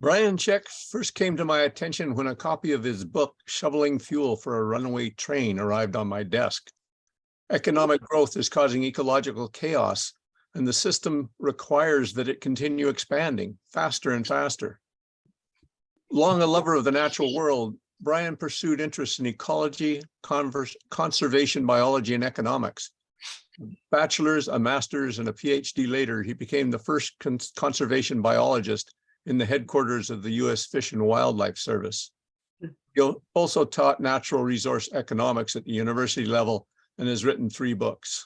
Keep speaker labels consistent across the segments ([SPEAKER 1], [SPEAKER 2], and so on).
[SPEAKER 1] Brian Czech first came to my attention when a copy of his book, Shoveling Fuel for a Runaway Train, arrived on my desk. Economic growth is causing ecological chaos, and the system requires that it continue expanding faster and faster. Long a lover of the natural world, Brian pursued interests in ecology, conservation biology, and economics. Bachelor's, a master's, and a PhD later, he became the first conservation biologist in the headquarters of the U.S. Fish and Wildlife Service. He also taught natural resource economics at the university level and has written 3 books.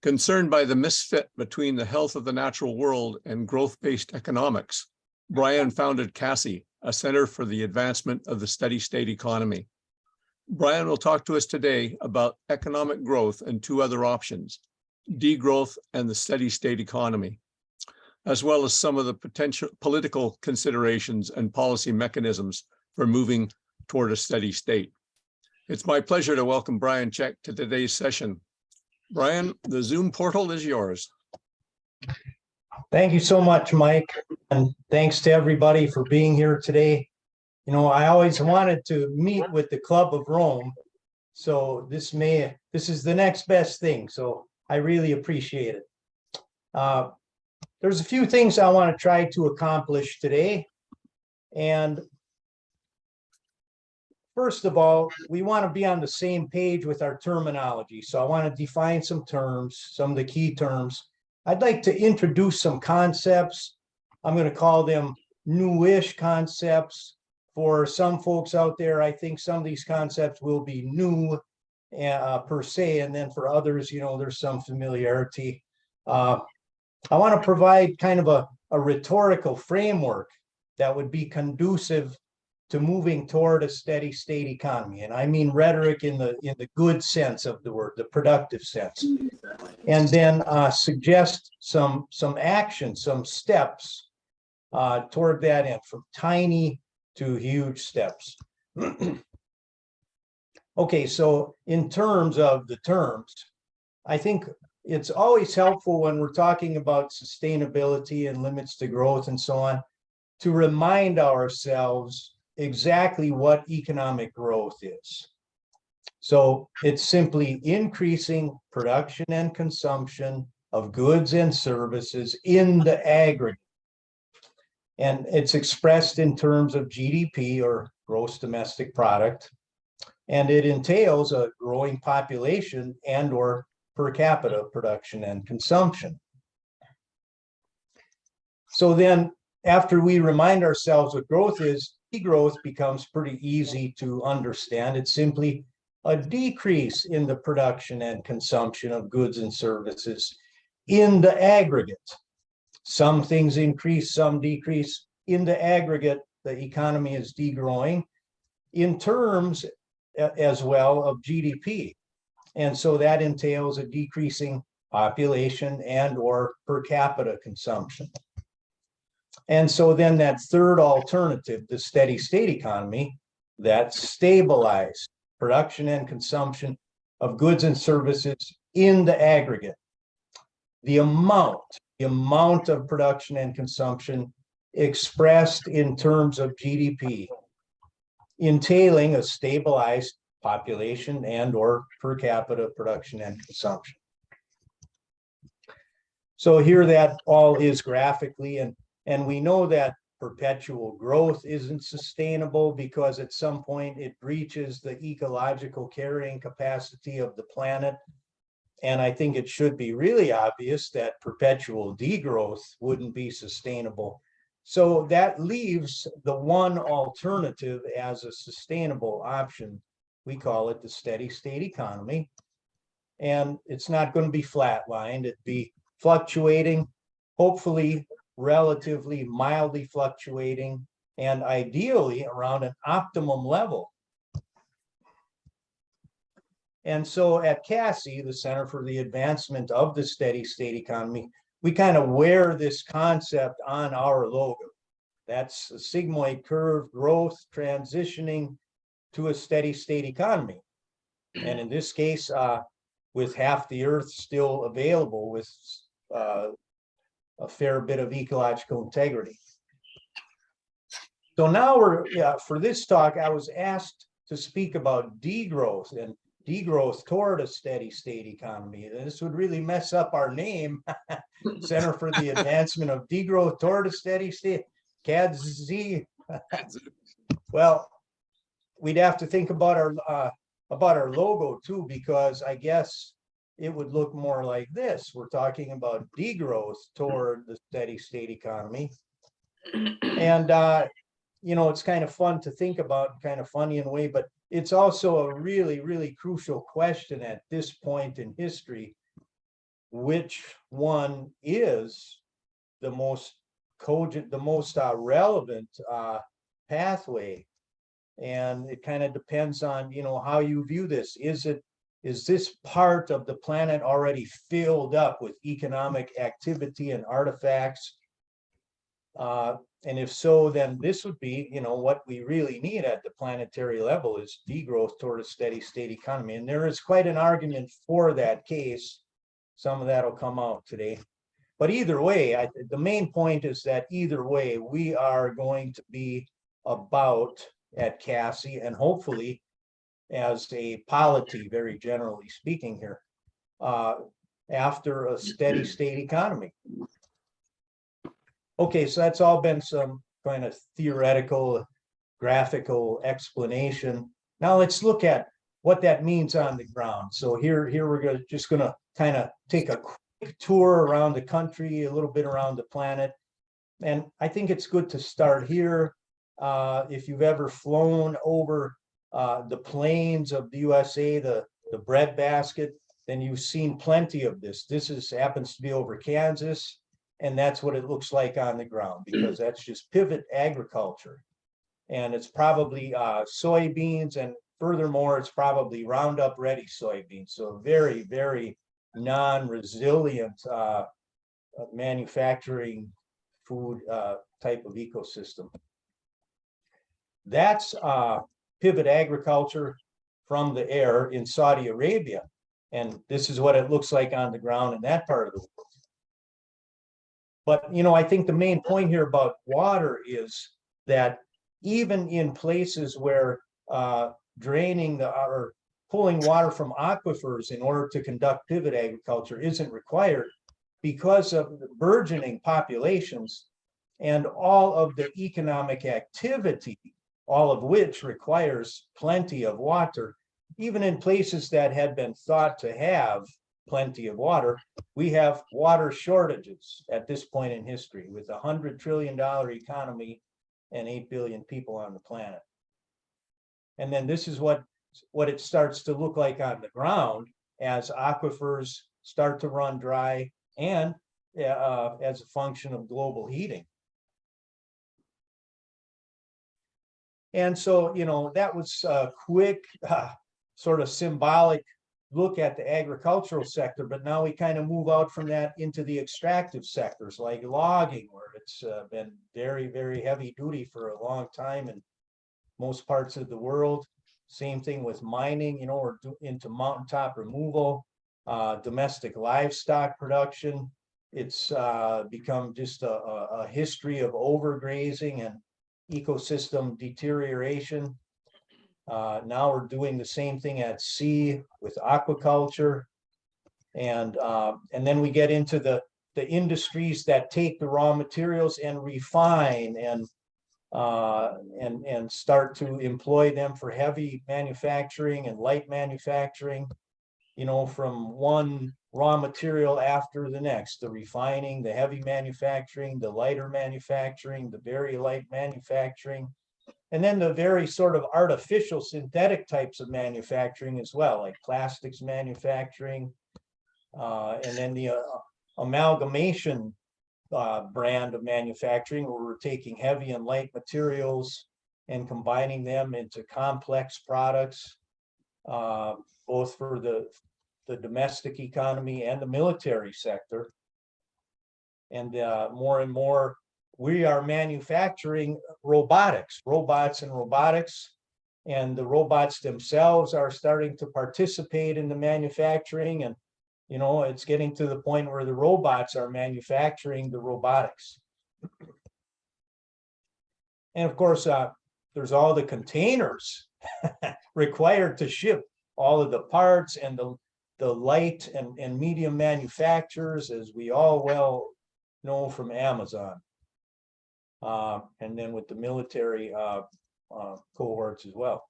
[SPEAKER 1] Concerned by the misfit between the health of the natural world and growth-based economics, Brian founded CACOR, a Center for the Advancement of the Steady State Economy. Brian will talk to us today about economic growth and 2 other options, degrowth and the steady state economy, as well as some of the potential political considerations and policy mechanisms for moving toward a steady state. It's my pleasure to welcome Brian Czech to today's session. Brian, the Zoom portal is yours.
[SPEAKER 2] Thank you so much, Mike, and thanks to everybody for being here today. You know, I always wanted to meet with the Club of Rome, so this is the next best thing, so I really appreciate it. There's a few things I want to try to accomplish today. And first of all, we want to be on the same page with our terminology. So I want to define some terms, some of the key terms. I'd like to introduce some concepts. I'm going to call them newish concepts. For some folks out there, I think some of these concepts will be new per se. And then for others, you know, there's some familiarity. I want to provide kind of a rhetorical framework that would be conducive to moving toward a steady state economy. And I mean rhetoric in the good sense of the word, the productive sense. And then suggest some action, some steps toward that end, from tiny to huge steps. Okay, so in terms of the terms, I think it's always helpful when we're talking about sustainability and limits to growth and so on, to remind ourselves exactly what economic growth is. So it's simply increasing production and consumption of goods and services in the aggregate. And it's expressed in terms of GDP, or gross domestic product. And it entails a growing population and or per capita production and consumption. So then after we remind ourselves what growth is, degrowth becomes pretty easy to understand. It's simply a decrease in the production and consumption of goods and services in the aggregate. Some things increase, some decrease. In the aggregate, the economy is degrowing in terms as well of GDP. And so that entails a decreasing population and or per capita consumption. And so then that third alternative, the steady state economy, that stabilized production and consumption of goods and services in the aggregate. The amount of production and consumption expressed in terms of GDP, entailing a stabilized population and or per capita production and consumption. So here that all is graphically, and we know that perpetual growth isn't sustainable because at some point it breaches the ecological carrying capacity of the planet. And I think it should be really obvious that perpetual degrowth wouldn't be sustainable. So that leaves the one alternative as a sustainable option. We call it the steady state economy. And it's not going to be flatlined. It'd be fluctuating, hopefully relatively mildly fluctuating, and ideally around an optimum level. And so at CACOR, the Center for the Advancement of the Steady State Economy, we kind of wear this concept on our logo. That's a sigmoid curve growth transitioning to a steady state economy. And in this case, with half the earth still available, with a fair bit of ecological integrity. So now for this talk, I was asked to speak about degrowth and degrowth toward a steady state economy. And this would really mess up our name, Center for the Advancement of Degrowth toward a Steady State, CADZ. Well, we'd have to think about our logo too, because I guess it would look more like this. We're talking about degrowth toward the steady state economy. And it's kind of fun to think about, kind of funny in a way, but it's also a really, really crucial question at this point in history. Which one is the most cogent, the most relevant pathway? And it kind of depends on, how you view this. Is this part of the planet already filled up with economic activity and artifacts? And if so, then this would be, what we really need at the planetary level is degrowth toward a steady state economy. And there is quite an argument for that case. Some of that will come out today. But either way, the main point is that either way, we are going to be about at CACI, and hopefully as a polity, very generally speaking here, after a steady state economy. Okay, so that's all been some kind of theoretical, graphical explanation. Now let's look at what that means on the ground. So here we're just gonna kind of take a quick tour around the country, a little bit around the planet. And I think it's good to start here. If you've ever flown over the plains of the USA, the breadbasket, then you've seen plenty of this. This happens to be over Kansas, and that's what it looks like on the ground, because that's just pivot agriculture. And it's probably soybeans, and furthermore, it's probably Roundup Ready soybeans. So very, very non-resilient manufacturing food type of ecosystem. That's pivot agriculture from the air in Saudi Arabia. And this is what it looks like on the ground in that part of the world. But, I think the main point here about water is that even in places where draining or pulling water from aquifers in order to conduct pivot agriculture isn't required, because of the burgeoning populations and all of the economic activity, all of which requires plenty of water. Even in places that had been thought to have plenty of water, we have water shortages at this point in history, with a $100 trillion economy and 8 billion people on the planet. And then this is what it starts to look like on the ground as aquifers start to run dry, and as a function of global heating. And so, that was a quick sort of symbolic look at the agricultural sector, but now we kind of move out from that into the extractive sectors like logging, where it's been very, very heavy duty for a long time in most parts of the world. Same thing with mining, we're into mountaintop removal, domestic livestock production. It's become just a history of overgrazing and ecosystem deterioration. Now we're doing the same thing at sea with aquaculture, and then we get into the industries that take the raw materials and refine and start to employ them for heavy manufacturing and light manufacturing. From one raw material after the next, the refining, the heavy manufacturing, the lighter manufacturing, the very light manufacturing, and then the very sort of artificial synthetic types of manufacturing as well, like plastics manufacturing, and then the amalgamation brand of manufacturing, where we're taking heavy and light materials and combining them into complex products, both for the domestic economy and the military sector. And more and more, we are manufacturing robots, and the robots themselves are starting to participate in the manufacturing. And, it's getting to the point where the robots are manufacturing the robotics. And of course, there's all the containers required to ship all of the parts, and the light and medium manufacturers, as we all well know from Amazon. And then with the military cohorts as well.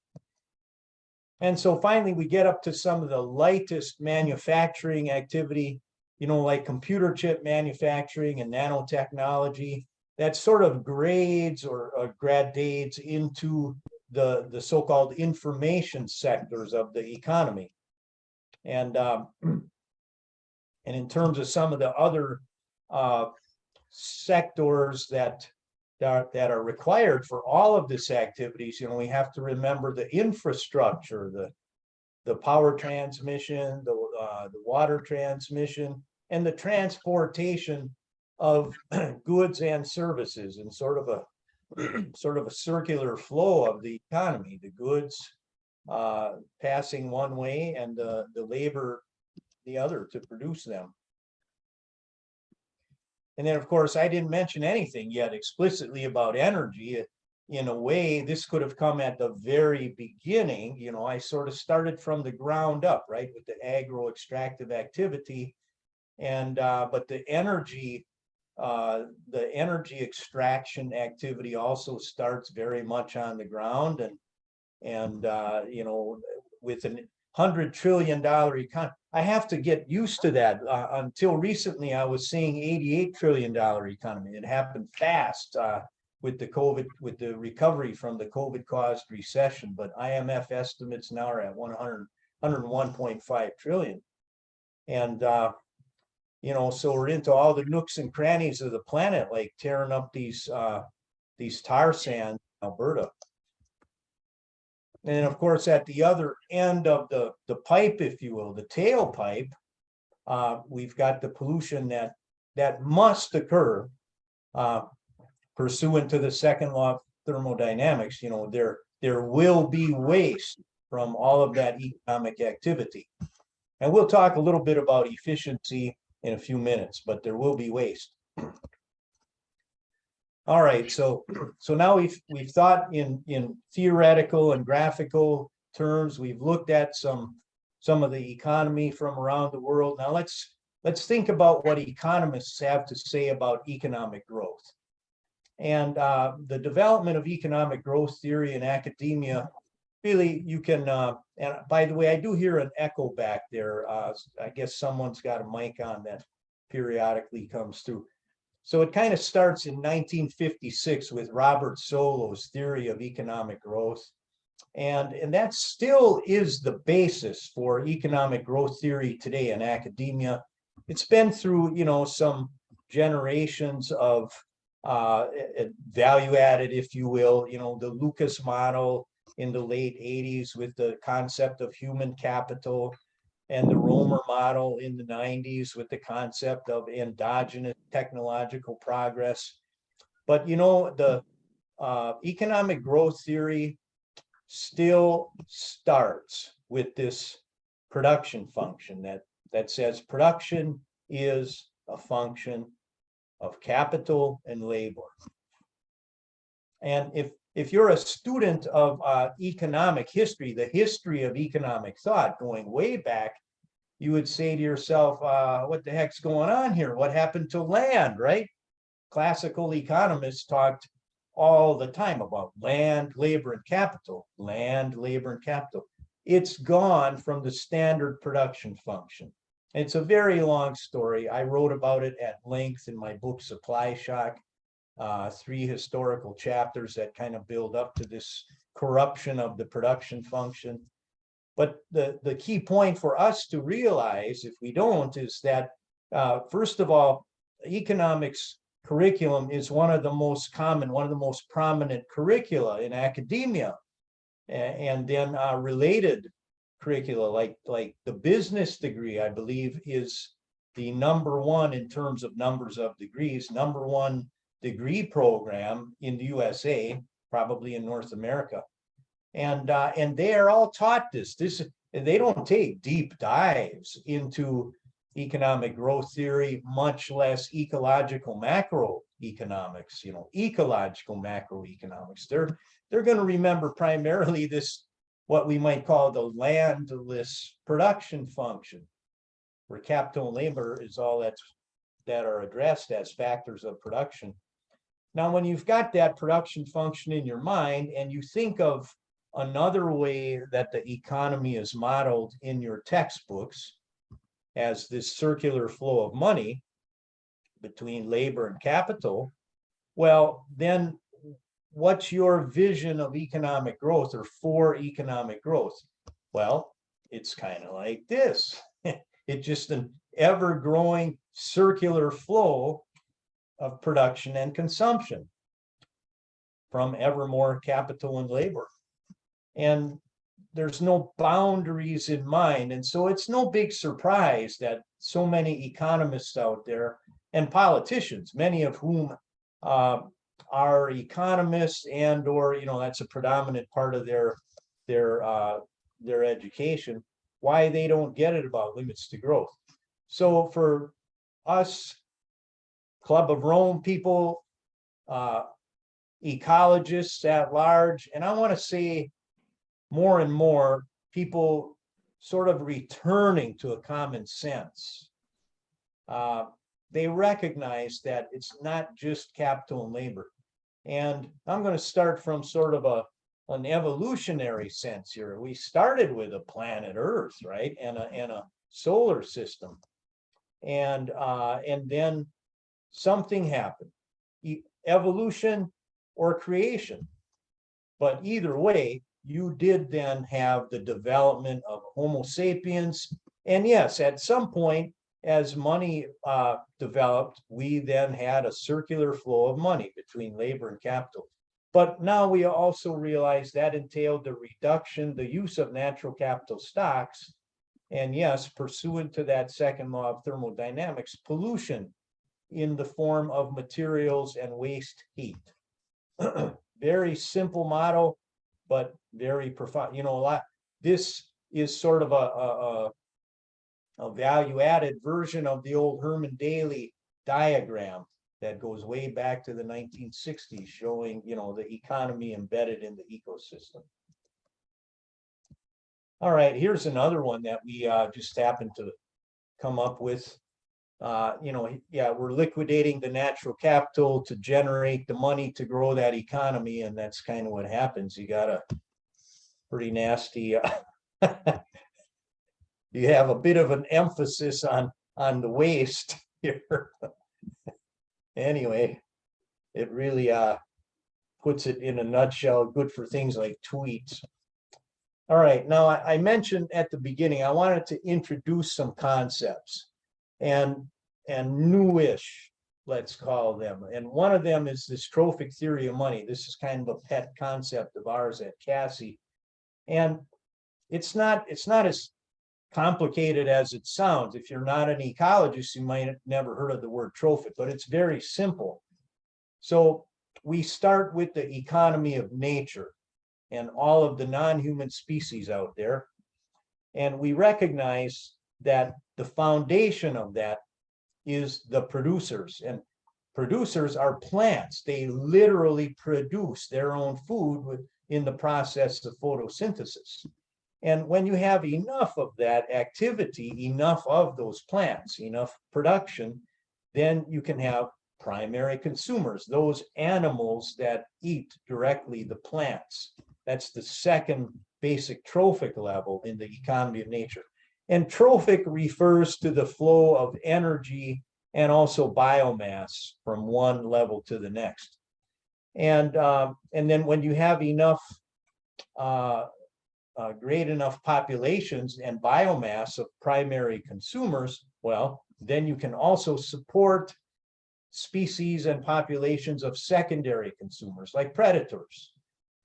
[SPEAKER 2] And so finally, we get up to some of the lightest manufacturing activity, like computer chip manufacturing and nanotechnology, that sort of grades or gradates into the so-called information sectors of the economy. And in terms of some of the other sectors that are required for all of this activities, we have to remember the infrastructure, the power transmission, the water transmission, and the transportation of goods and services, and sort of a circular flow of the economy, the goods passing one way and the labor the other to produce them. And then, of course, I didn't mention anything yet explicitly about energy. In a way, this could have come at the very beginning. I sort of started from the ground up, right, with the agro-extractive activity. And but the energy extraction activity also starts very much on the ground, and with a $100 trillion economy. I have to get used to that. Until recently, I was seeing $88 trillion economy. It happened fast with the recovery from the COVID-caused recession. But IMF estimates now are at 101.5 trillion. And so we're into all the nooks and crannies of the planet, like tearing up these tar sands in Alberta. And of course, at the other end of the pipe, if you will, the tailpipe, we've got the pollution that must occur pursuant to the second law of thermodynamics. There will be waste from all of that economic activity. And we'll talk a little bit about efficiency in a few minutes, but there will be waste. All right, so now we've thought in theoretical and graphical terms. We've looked at some of the economy from around the world. Now let's think about what economists have to say about economic growth. And the development of economic growth theory in academia, really, you can, and by the way, I do hear an echo back there. I guess someone's got a mic on that periodically comes through. So it kind of starts in 1956 with Robert Solow's theory of economic growth. And that still is the basis for economic growth theory today in academia. It's been through, some generations of value added, if you will, the Lucas model in the late 80s with the concept of human capital, and the Romer model in the 90s with the concept of endogenous technological progress. But, the economic growth theory still starts with this production function that says production is a function of capital and labor. And if you're a student of economic history, the history of economic thought going way back, you would say to yourself, what the heck's going on here? What happened to land, right? Classical economists talked all the time about land, labor, and capital. Land, labor, and capital. It's gone from the standard production function. It's a very long story. I wrote about it at length in my book, Supply Shock. 3 historical chapters that kind of build up to this corruption of the production function. But the key point for us to realize, if we don't, is that first of all, economics curriculum is one of the most common, one of the most prominent curricula in academia. And then related curricula like the business degree, I believe, is the #1 in terms of numbers of degrees, #1 degree program in the USA, probably in North America. And they are all taught this. They don't take deep dives into economic growth theory, much less ecological macro macroeconomics, ecological macroeconomics. They're going to remember primarily this, what we might call the landless production function, where capital and labor is all that are addressed as factors of production. Now, when you've got that production function in your mind and you think of another way that the economy is modeled in your textbooks as this circular flow of money between labor and capital, well, then what's your vision of economic growth or for economic growth? Well, it's kind of like this. It's just an ever-growing circular flow of production and consumption from ever more capital and labor. And there's no boundaries in mind. And so it's no big surprise that so many economists out there and politicians, many of whom are economists and or, that's a predominant part of their education, why they don't get it about limits to growth. So for us, Club of Rome people, ecologists at large, and I want to say more and more people sort of returning to a common sense. They recognize that it's not just capital and labor. And I'm going to start from sort of an evolutionary sense here. We started with a planet Earth, right? And a solar system. And then something happened, evolution or creation. But either way, you did then have the development of Homo sapiens. And yes, at some point, as money developed, we then had a circular flow of money between labor and capital. But now we also realize that entailed the reduction, the use of natural capital stocks. And yes, pursuant to that second law of thermodynamics, pollution in the form of materials and waste heat. Very simple model, but very profound. This is sort of a value-added version of the old Herman Daly diagram that goes way back to the 1960s, showing, the economy embedded in the ecosystem. All right, here's another one that we just happened to come up with. We're liquidating the natural capital to generate the money to grow that economy, and that's kind of what happens. You got a pretty nasty you have a bit of an emphasis on the waste here. Anyway, it really puts it in a nutshell, good for things like tweets. All right, now I mentioned at the beginning, I wanted to introduce some concepts and newish, let's call them. And one of them is this trophic theory of money. This is kind of a pet concept of ours at CACI. And it's not as complicated as it sounds. If you're not an ecologist, you might have never heard of the word trophic, but it's very simple. So we start with the economy of nature and all of the non-human species out there. And we recognize that the foundation of that is the producers. And producers are plants. They literally produce their own food in the process of photosynthesis. And when you have enough of that activity, enough of those plants, enough production, then you can have primary consumers, those animals that eat directly the plants. That's the second basic trophic level in the economy of nature. And trophic refers to the flow of energy and also biomass from one level to the next. And then when you have enough great enough populations and biomass of primary consumers, well, then you can also support species and populations of secondary consumers, like predators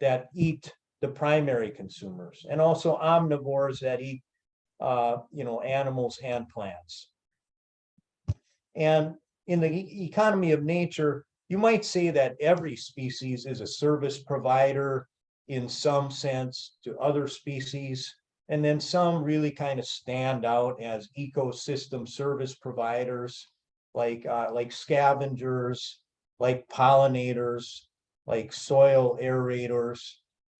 [SPEAKER 2] that eat the primary consumers, and also omnivores that eat, animals and plants. And in the economy of nature, you might say that every species is a service provider in some sense to other species, and then some really kind of stand out as ecosystem service providers, like scavengers, like pollinators, like soil aerators.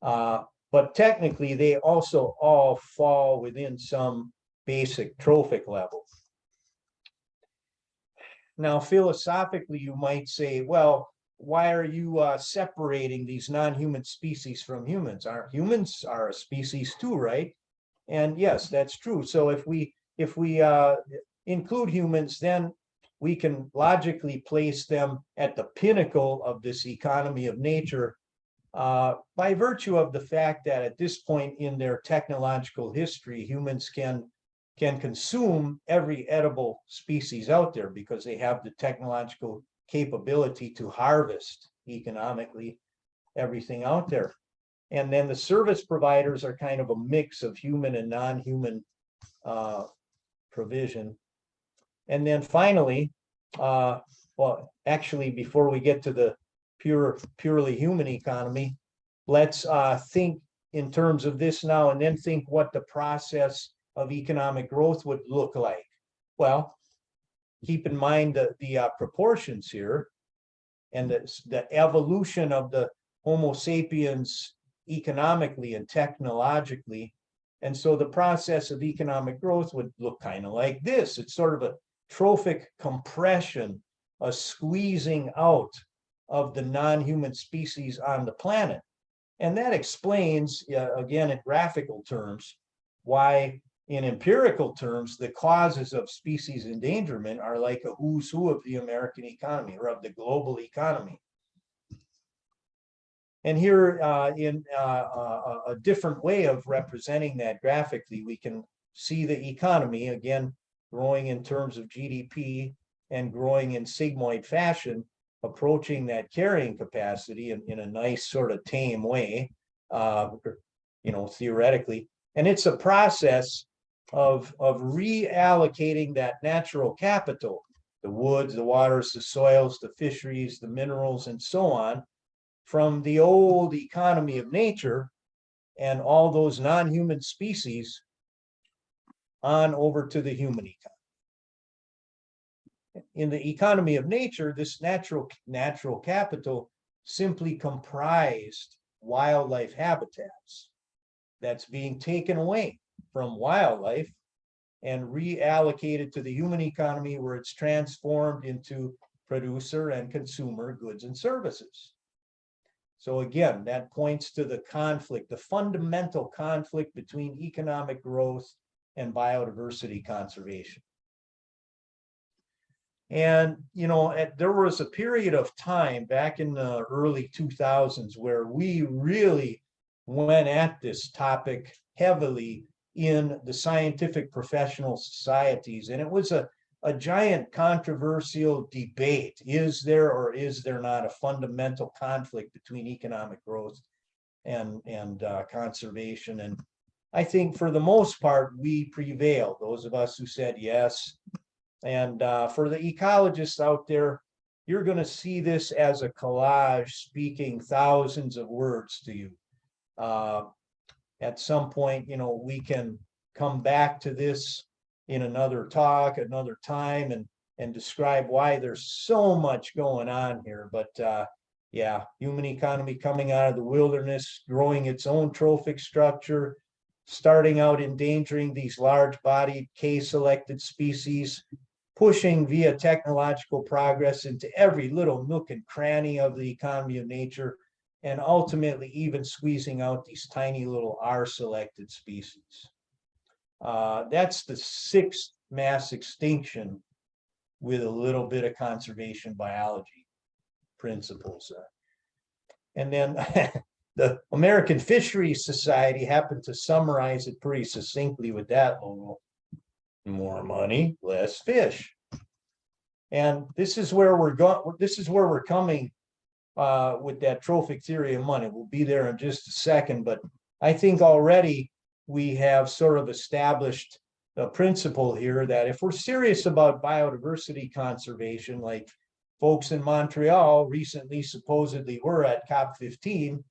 [SPEAKER 2] But technically, they also all fall within some basic trophic level. Now, philosophically, you might say, well, why are you separating these non-human species from humans? Humans are a species too, right? And yes, that's true. So if we include humans, then we can logically place them at the pinnacle of this economy of nature by virtue of the fact that at this point in their technological history, humans can consume every edible species out there because they have the technological capability to harvest economically everything out there. And then the service providers are kind of a mix of human and non-human provision. And then finally, well, actually, before we get to the purely human economy, let's think in terms of this now, and then think what the process of economic growth would look like. Well, keep in mind the proportions here and the evolution of the Homo sapiens economically and technologically. And so the process of economic growth would look kind of like this. It's sort of a trophic compression, a squeezing out of the non-human species on the planet. And that explains, again, in graphical terms, why in empirical terms, the causes of species endangerment are like a who's who of the American economy or of the global economy. And here in a different way of representing that graphically, we can see the economy, again, growing in terms of GDP and growing in sigmoid fashion, approaching that carrying capacity in a nice sort of tame way, theoretically. And it's a process of reallocating that natural capital, the woods, the waters, the soils, the fisheries, the minerals, and so on, from the old economy of nature and all those non-human species on over to the human economy. In the economy of nature, this natural capital simply comprised wildlife habitats that's being taken away from wildlife and reallocated to the human economy, where it's transformed into producer and consumer goods and services. So again, that points to the conflict, the fundamental conflict between economic growth and biodiversity conservation. And, there was a period of time back in the early 2000s where we really went at this topic heavily in the scientific professional societies. And it was a giant controversial debate. Is there or is there not a fundamental conflict between economic growth and conservation? And I think for the most part, we prevailed, those of us who said yes. And for the ecologists out there, you're going to see this as a collage speaking thousands of words to you. At some point, we can come back to this in another talk, another time, and describe why there's so much going on here. But yeah, human economy coming out of the wilderness, growing its own trophic structure, starting out endangering these large-bodied K-selected species, pushing via technological progress into every little nook and cranny of the economy of nature, and ultimately even squeezing out these tiny little R-selected species. That's the sixth mass extinction with a little bit of conservation biology principles. And then the American Fisheries Society happened to summarize it pretty succinctly with that logo: more money, less fish. And this is where we're going. This is where we're coming with that trophic theory of money. We'll be there in just a second, but I think already we have sort of established a principle here that if we're serious about biodiversity conservation, like folks in Montreal recently supposedly were at COP15,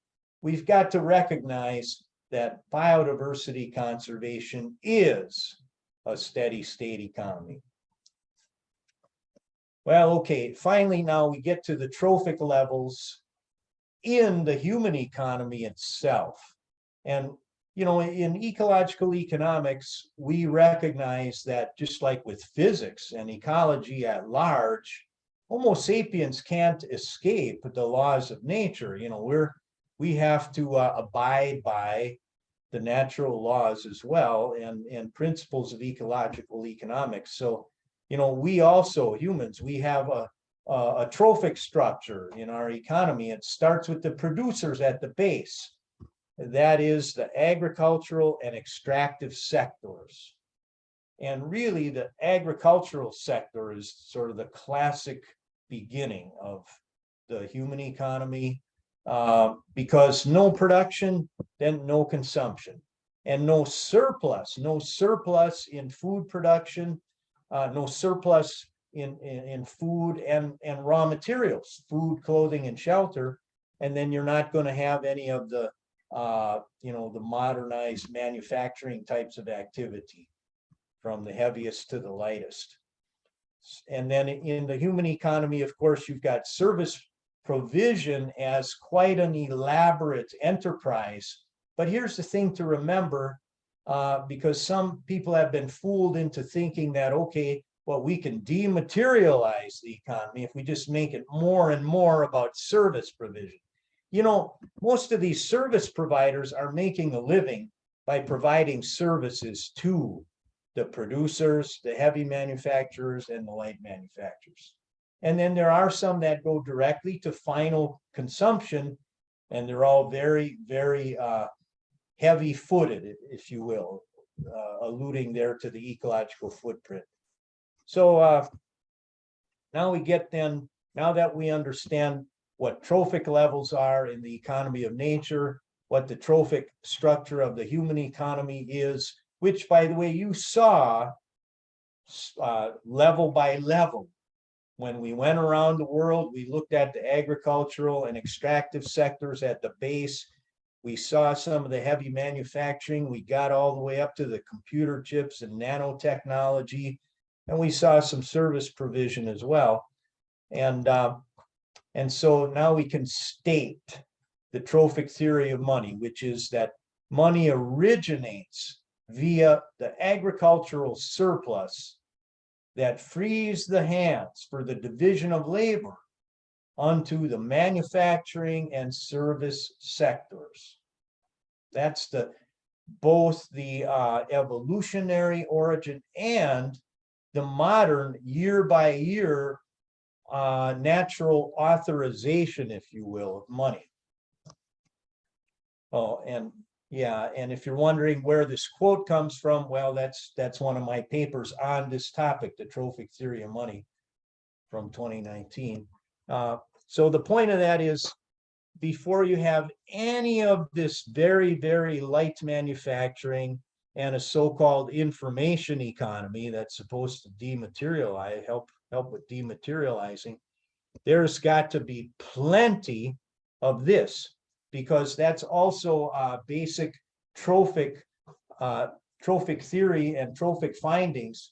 [SPEAKER 2] we've got to recognize that biodiversity conservation is a steady state economy. Well, okay, finally, now we get to the trophic levels in the human economy itself. And, you know, in ecological economics, we recognize that just like with physics and ecology at large, Homo sapiens can't escape the laws of nature. You know, we have to abide by the natural laws as well, and principles of ecological economics. So, you know, we also, humans, we have a trophic structure in our economy. It starts with the producers at the base. That is the agricultural and extractive sectors. And really, the agricultural sector is sort of the classic beginning of the human economy, because no production, then no consumption, and no surplus in food production, no surplus in food and raw materials, food, clothing, and shelter. And then you're not going to have any of the, you know, the modernized manufacturing types of activity, from the heaviest to the lightest. And then in the human economy, of course, you've got service provision as quite an elaborate enterprise. But here's the thing to remember, because some people have been fooled into thinking that, okay, well, we can dematerialize the economy if we just make it more and more about service provision. You know, most of these service providers are making a living by providing services to the producers, the heavy manufacturers, and the light manufacturers. And then there are some that go directly to final consumption, and they're all very, very heavy-footed, if you will, alluding there to the ecological footprint. So now we get then, now that we understand what trophic levels are in the economy of nature, what the trophic structure of the human economy is, which, by the way, you saw level by level. When we went around the world, we looked at the agricultural and extractive sectors at the base. We saw some of the heavy manufacturing. We got all the way up to the computer chips and nanotechnology, and we saw some service provision as well. And so now we can state the trophic theory of money, which is that money originates via the agricultural surplus that frees the hands for the division of labor onto the manufacturing and service sectors. That's both the evolutionary origin and the modern year by year natural authorization, if you will, of money. Oh, and yeah, and if you're wondering where this quote comes from, well, that's one of my papers on this topic, the trophic theory of money, from 2019. So the point of that is, before you have any of this very, very light manufacturing and a so-called information economy that's supposed to dematerialize, help with dematerializing, there's got to be plenty of this, because that's also basic trophic theory and trophic findings,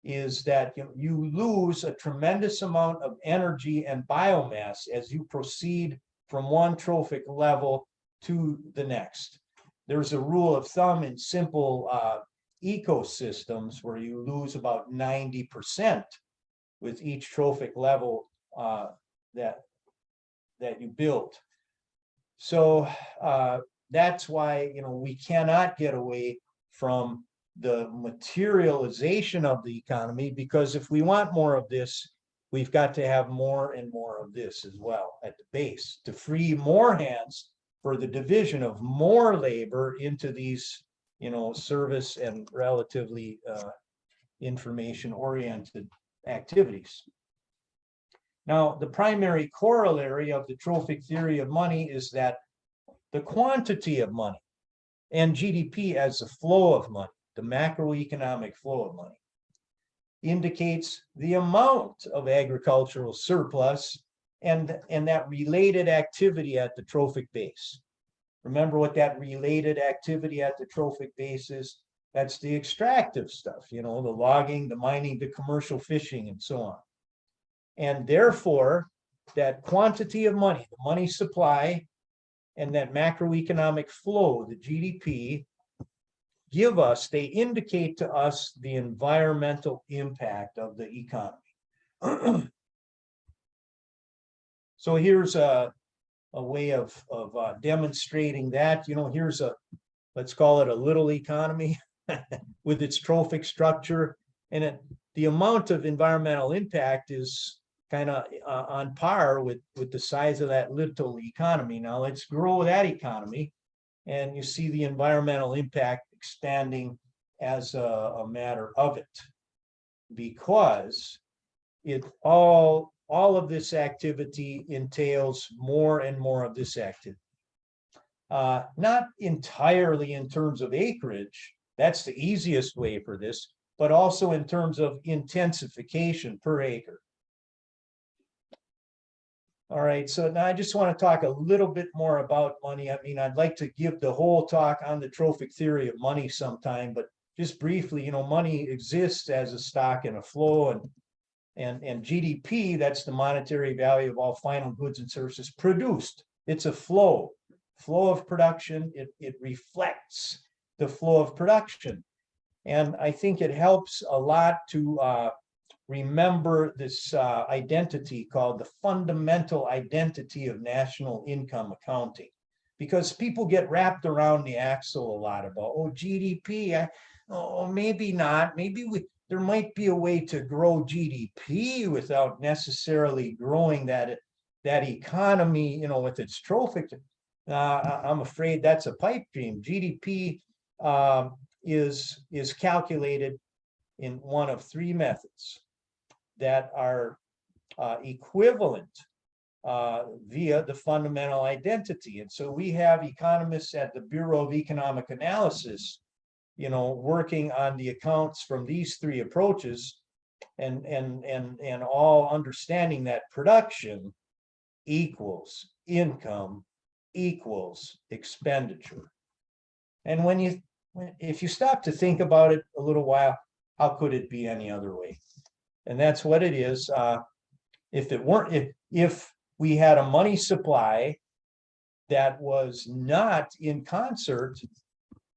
[SPEAKER 2] is that you lose a tremendous amount of energy and biomass as you proceed from one trophic level to the next. There's a rule of thumb in simple ecosystems where you lose about 90% with each trophic level that you build. So that's why, we cannot get away from the materialization of the economy, because if we want more of this, we've got to have more and more of this as well at the base to free more hands for the division of more labor into these, service and relatively information-oriented activities. Now, the primary corollary of the trophic theory of money is that the quantity of money and GDP as the flow of money, the macroeconomic flow of money, indicates the amount of agricultural surplus and that related activity at the trophic base. Remember what that related activity at the trophic base is? That's the extractive stuff, the logging, the mining, the commercial fishing, and so on. And therefore, that quantity of money, the money supply, and that macroeconomic flow, the GDP, they indicate to us the environmental impact of the economy. So here's a way of demonstrating that. Here's let's call it a little economy with its trophic structure. And the amount of environmental impact is kind of on par with the size of that little economy. Now let's grow that economy. And you see the environmental impact expanding as a matter of it, because all of this activity entails more and more of this activity. Not entirely in terms of acreage, that's the easiest way for this, but also in terms of intensification per acre. All right, so now I just want to talk a little bit more about money. I mean, I'd like to give the whole talk on the trophic theory of money sometime, but just briefly, money exists as a stock and a flow, and GDP, that's the monetary value of all final goods and services produced. It's a flow of production. It reflects the flow of production. And I think it helps a lot to remember this identity called the fundamental identity of national income accounting, because people get wrapped around the axle a lot about, GDP, maybe not, there might be a way to grow GDP without necessarily growing that economy, with its trophic. I'm afraid that's a pipe dream. GDP is calculated in one of three methods that are equivalent via the fundamental identity. And so we have economists at the Bureau of Economic Analysis, working on the accounts from these three approaches, and all understanding that production equals income equals expenditure. And if you stop to think about it a little while, how could it be any other way? And that's what it is. If we had a money supply that was not in concert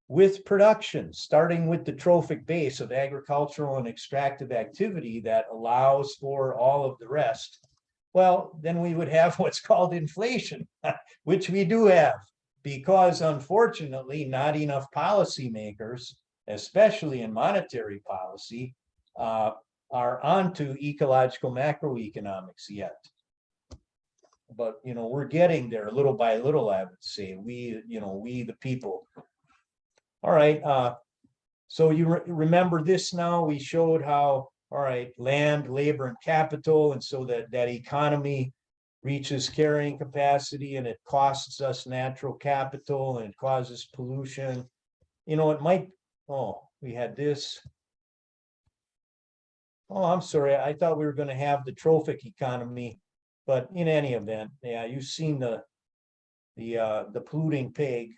[SPEAKER 2] with production, starting with the trophic base of agricultural and extractive activity that allows for all of the rest, well, then we would have what's called inflation, which we do have, because unfortunately, not enough policymakers, especially in monetary policy, are onto ecological macroeconomics yet. But, we're getting there little by little, I would say, we the people. All right, so you remember this now. We showed how, all right, land, labor, and capital, and so that economy reaches carrying capacity, and it costs us natural capital, and it causes pollution. It might, we had this. I'm sorry, I thought we were going to have the trophic economy, but in any event, yeah, you've seen the polluting pig.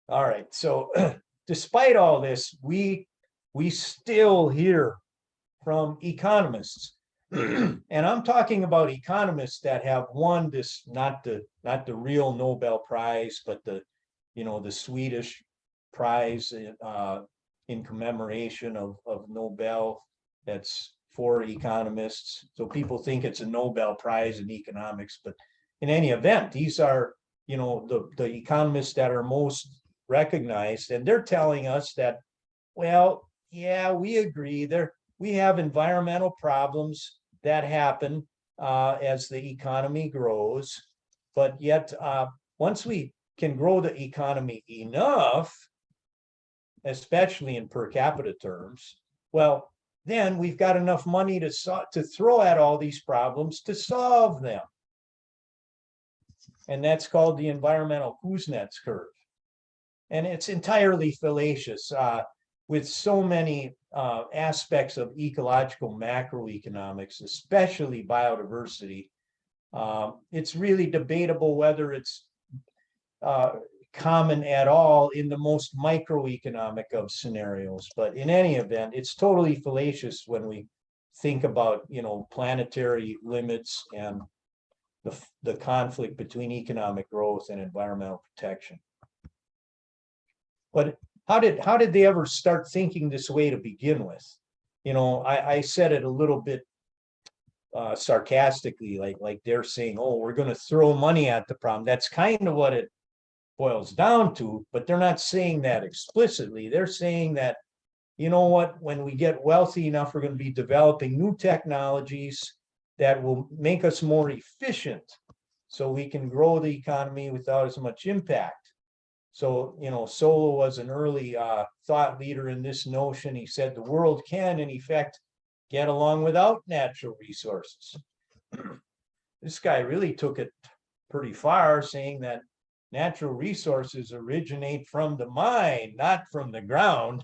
[SPEAKER 2] All right, so despite all this, we still hear from economists, and I'm talking about economists that have won this, not the real Nobel Prize, but the Swedish prize in commemoration of Nobel. That's for economists. So people think it's a Nobel Prize in economics, but in any event, these are the economists that are most recognized, and they're telling us that, well, yeah, we agree, we have environmental problems that happen as the economy grows, but yet once we can grow the economy enough, especially in per capita terms, well, then we've got enough money to throw at all these problems to solve them. And that's called the environmental Kuznets curve. And it's entirely fallacious with so many aspects of ecological macroeconomics, especially biodiversity. It's really debatable whether it's common at all in the most microeconomic of scenarios. But in any event, it's totally fallacious when we think about, planetary limits and the conflict between economic growth and environmental protection. But how did they ever start thinking this way to begin with? I said it a little bit sarcastically, like they're saying, oh, we're going to throw money at the problem. That's kind of what it boils down to, but they're not saying that explicitly. They're saying that, you know what, when we get wealthy enough, we're going to be developing new technologies that will make us more efficient so we can grow the economy without as much impact. So, Solow was an early thought leader in this notion. He said the world can, in effect, get along without natural resources. This guy really took it pretty far, saying that natural resources originate from the mine, not from the ground,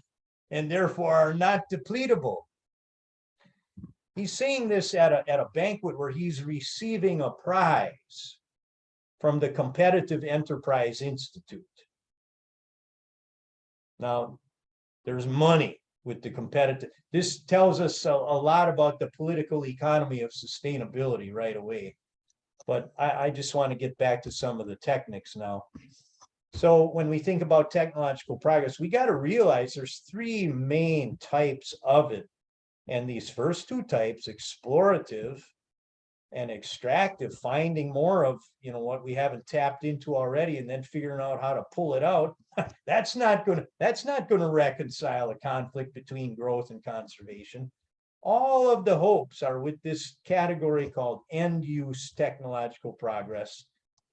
[SPEAKER 2] and therefore are not depletable. He's saying this at a banquet where he's receiving a prize from the Competitive Enterprise Institute. Now, there's money with the competitive. This tells us a lot about the political economy of sustainability right away. But I just want to get back to some of the techniques now. So when we think about technological progress, we got to realize there's three main types of it. And these first two types, explorative and extractive, finding more of what we haven't tapped into already and then figuring out how to pull it out, that's not going to reconcile a conflict between growth and conservation. All of the hopes are with this category called end-use technological progress,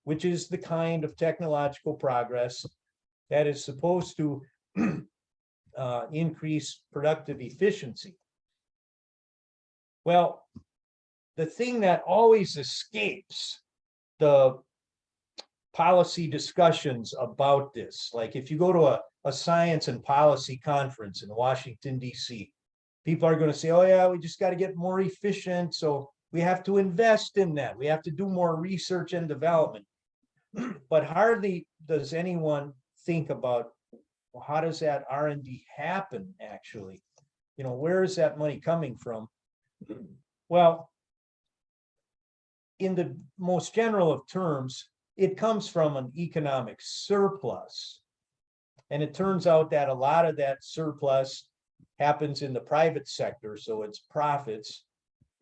[SPEAKER 2] which is the kind of technological progress that is supposed to increase productive efficiency. Well, the thing that always escapes the policy discussions about this, like if you go to a science and policy conference in Washington, D.C., people are going to say, oh, yeah, we just got to get more efficient. So we have to invest in that. We have to do more research and development. But hardly does anyone think about, well, how does that R&D happen, actually? Where is that money coming from? Well, in the most general of terms, it comes from an economic surplus. And it turns out that a lot of that surplus happens in the private sector, so it's profits.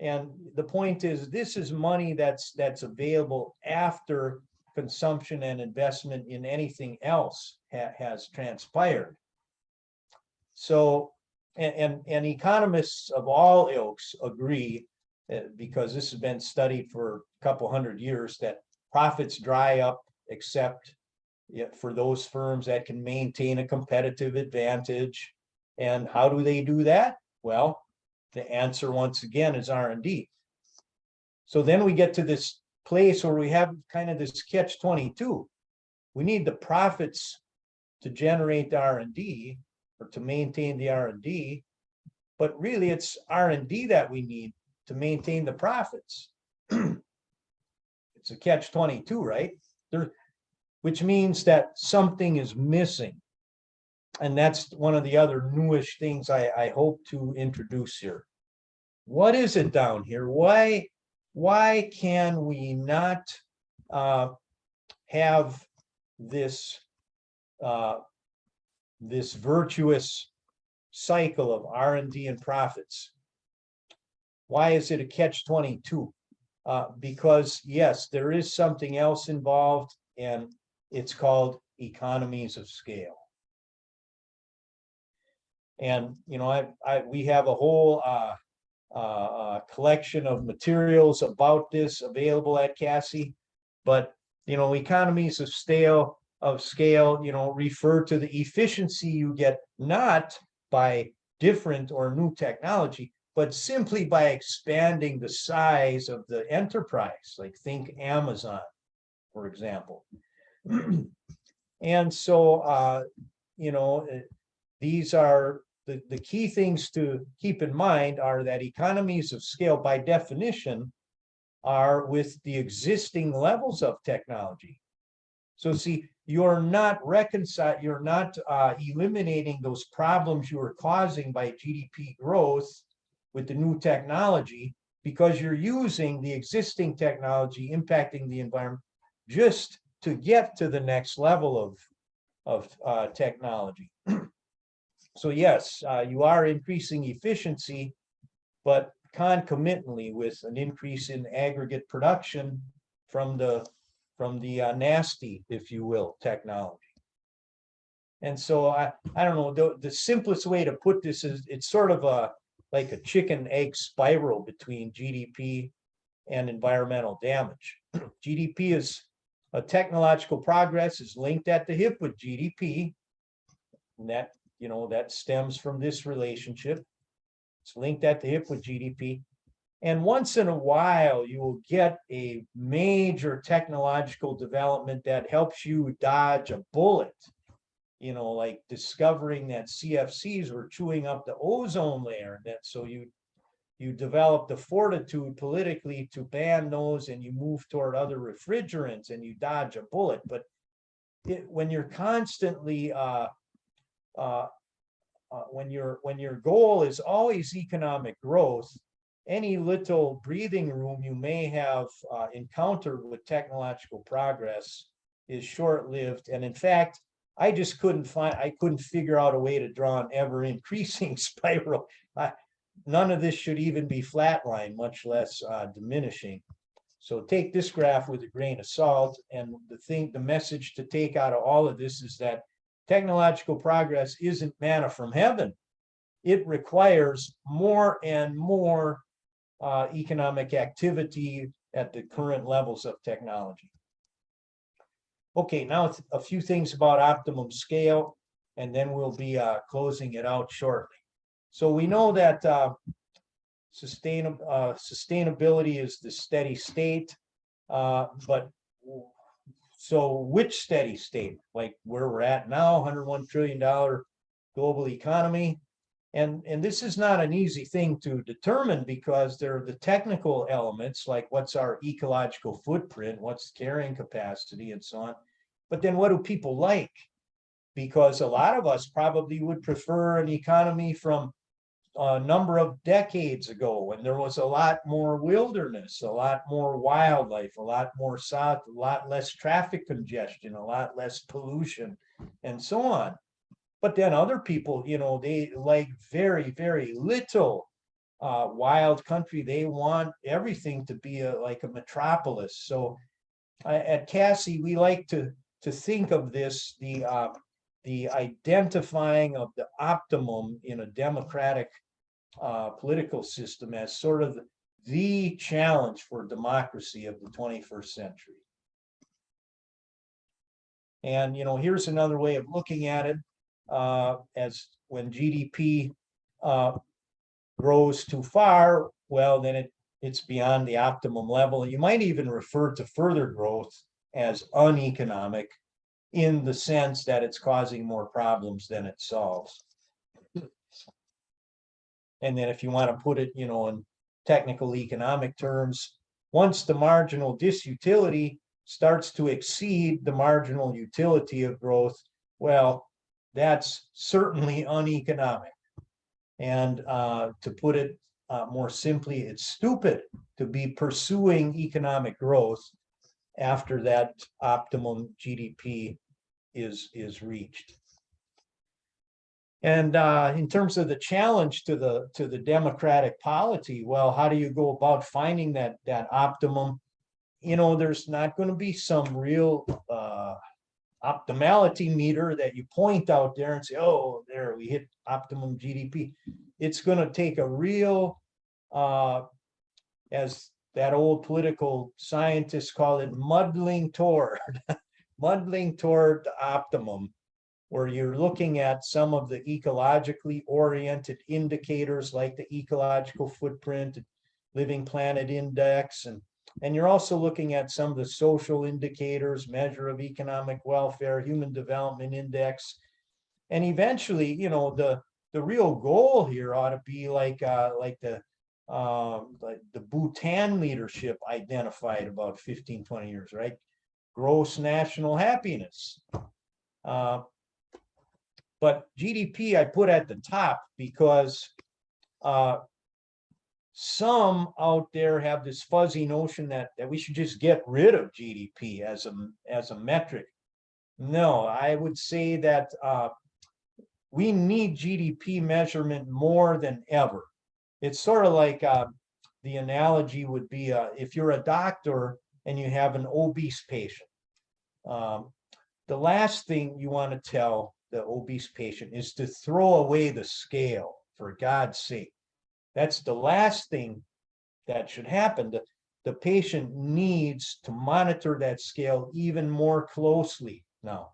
[SPEAKER 2] And the point is, this is money that's available after consumption and investment in anything else has transpired. So, and economists of all ilks agree, because this has been studied for a couple hundred years, that profits dry up except for those firms that can maintain a competitive advantage. And how do they do that? Well, the answer once again is R&D. So then we get to this place where we have kind of this catch-22. We need the profits to generate the R&D or to maintain the R&D, but really it's R&D that we need to maintain the profits. It's a catch-22, right? Which means that something is missing. And that's one of the other newish things I hope to introduce here. What is it down here? Why can we not have this this virtuous cycle of R&D and profits? Why is it a catch-22? Because yes, there is something else involved, and it's called economies of scale. And we have a whole collection of materials about this available at CACI, but economies of scale refer to the efficiency you get not by different or new technology, but simply by expanding the size of the enterprise. Like think Amazon, for example. And so these are the key things to keep in mind are that economies of scale, by definition, are with the existing levels of technology. So see, you're not eliminating those problems you are causing by GDP growth with the new technology, because you're using the existing technology impacting the environment just to get to the next level of technology. So yes, you are increasing efficiency, but concomitantly with an increase in aggregate production from the nasty, if you will, technology. And so I don't know, the simplest way to put this is it's sort of like a chicken egg spiral between GDP and environmental damage. GDP is a technological progress is linked at the hip with GDP. And that, that stems from this relationship. It's linked at the hip with GDP. And once in a while, you will get a major technological development that helps you dodge a bullet, like discovering that CFCs were chewing up the ozone layer. So you develop the fortitude politically to ban those, and you move toward other refrigerants and you dodge a bullet. But when you're constantly when your goal is always economic growth, any little breathing room you may have encountered with technological progress is short-lived. And in fact, I couldn't figure out a way to draw an ever increasing spiral. None of this should even be flatline, much less diminishing. So take this graph with a grain of salt. And the message to take out of all of this is that technological progress isn't manna from heaven. It requires more and more economic activity at the current levels of technology. Okay, now a few things about optimum scale, and then we'll be closing it out shortly. So we know that sustainability is the steady state, but so which steady state? Like where we're at now, $101 trillion global economy. And this is not an easy thing to determine, because there are the technical elements, like what's our ecological footprint, what's carrying capacity, and so on. But then what do people like? Because a lot of us probably would prefer an economy from a number of decades ago, when there was a lot more wilderness, a lot more wildlife, a lot more south, a lot less traffic congestion, a lot less pollution, and so on. But then other people, they like very, very little wild country. They want everything to be like a metropolis. So at CACI, we like to think of this, the identifying of the optimum in a democratic political system as sort of the challenge for democracy of the 21st century. And, here's another way of looking at it. As when GDP grows too far, well, then it's beyond the optimum level. You might even refer to further growth as uneconomic, in the sense that it's causing more problems than it solves. And then if you want to put it, in technical economic terms, once the marginal disutility starts to exceed the marginal utility of growth, well, that's certainly uneconomic. And to put it more simply, it's stupid to be pursuing economic growth after that optimum GDP is reached. And in terms of the challenge to the democratic polity, well, how do you go about finding that optimum? There's not going to be some real optimality meter that you point out there and say, oh, there, we hit optimum GDP. It's going to take a real, as that old political scientists call it, muddling toward optimum, where you're looking at some of the ecologically oriented indicators like the ecological footprint, living planet index, and you're also looking at some of the social indicators, measure of economic welfare, human development index. And eventually, the real goal here ought to be like the Bhutan leadership identified about 15, 20 years, right? gross national happiness. But GDP I put at the top because some out there have this fuzzy notion that we should just get rid of GDP as a metric. No, I would say that we need GDP measurement more than ever. It's sort of like the analogy would be if you're a doctor and you have an obese patient, the last thing you want to tell the obese patient is to throw away the scale, for God's sake. That's the last thing that should happen. The patient needs to monitor that scale even more closely now.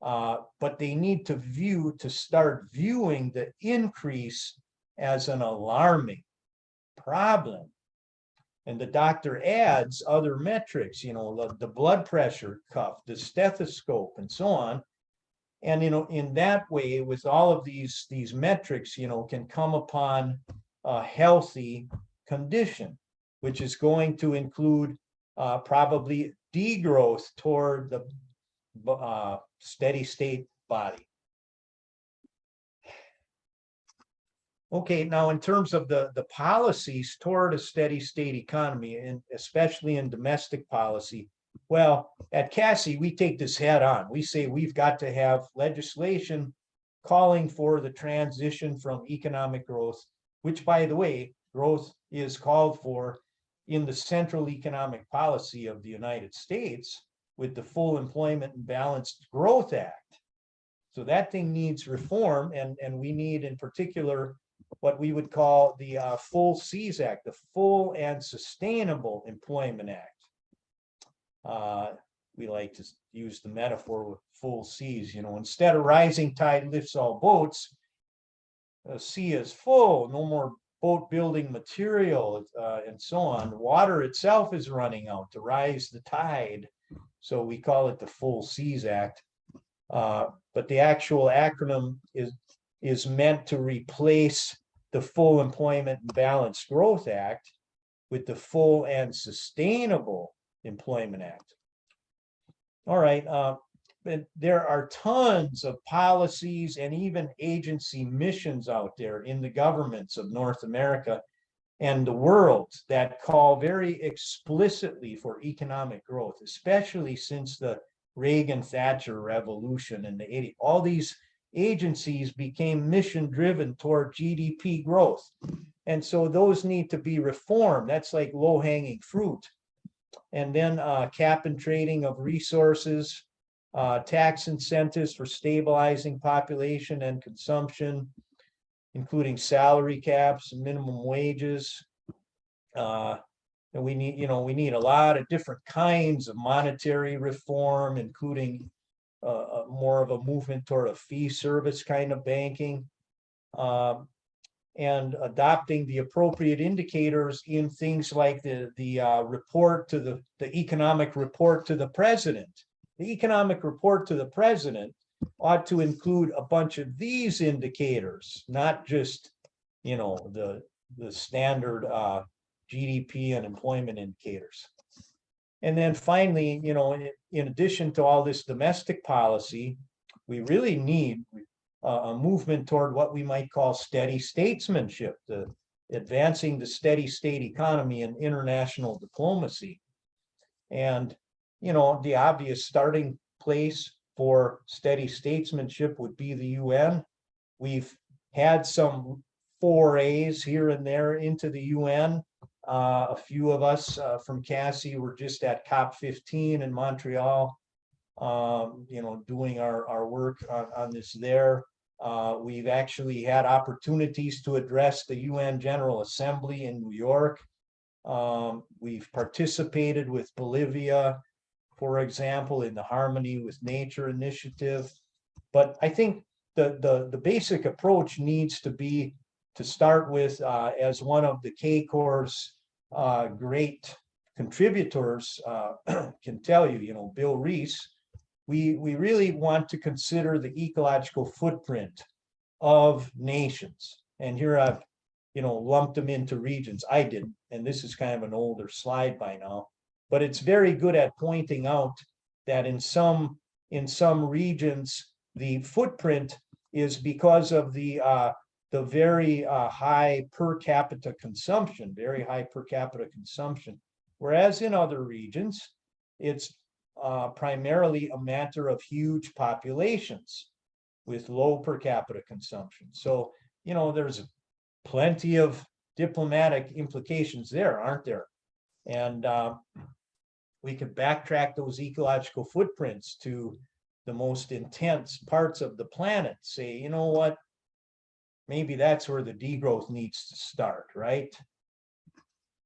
[SPEAKER 2] But they need to start viewing the increase as an alarming problem. And the doctor adds other metrics, the blood pressure cuff, the stethoscope, and so on. And, in that way, with all of these metrics, can come upon a healthy condition, which is going to include probably degrowth toward the steady state body. Okay, now in terms of the policies toward a steady state economy, and especially in domestic policy, well, at CACI, we take this head on. We say we've got to have legislation calling for the transition from economic growth, which, by the way, growth is called for in the Central Economic Policy of the United States with the Full Employment and Balanced Growth Act. So that thing needs reform, and we need in particular what we would call the Full Cs Act, the Full and Sustainable Employment Act. We like to use the metaphor with full seas, instead of rising tide lifts all boats, the sea is full, no more boat building material, and so on. Water itself is running out to rise the tide. So we call it the Full Seas Act. But the actual acronym is meant to replace the Full Employment and Balanced Growth Act with the Full and Sustainable Employment Act. All right, there are tons of policies and even agency missions out there in the governments of North America and the world that call very explicitly for economic growth, especially since the Reagan-Thatcher revolution in the 80s. All these agencies became mission-driven toward GDP growth. And so those need to be reformed. That's like low-hanging fruit. And then cap and trading of resources, tax incentives for stabilizing population and consumption, including salary caps and minimum wages. And we need a lot of different kinds of monetary reform, including more of a movement toward a fee service kind of banking, and adopting the appropriate indicators in things like the report to the economic report to the president. The economic report to the president ought to include a bunch of these indicators, not just, the standard GDP and employment indicators. And then finally, in addition to all this domestic policy, we really need a movement toward what we might call steady statesmanship, advancing the steady state economy and international diplomacy. And, the obvious starting place for steady statesmanship would be the UN. We've had some forays here and there into the UN. A few of us from CACI were just at COP15 in Montreal, doing our work on this there. We've actually had opportunities to address the UN General Assembly in New York. We've participated with Bolivia, for example, in the Harmony with Nature initiative. But I think the basic approach needs to be to start with, as one of the CACOR's great contributors can tell you, Bill Reese, we really want to consider the ecological footprint of nations. And here I've, lumped them into regions. I didn't, and this is kind of an older slide by now, but it's very good at pointing out that in some regions, the footprint is because of the very high per capita consumption, whereas in other regions, it's primarily a matter of huge populations with low per capita consumption. So, you know, there's plenty of diplomatic implications there, aren't there? And we could backtrack those ecological footprints to the most intense parts of the planet, say, you know what, maybe that's where the degrowth needs to start, right?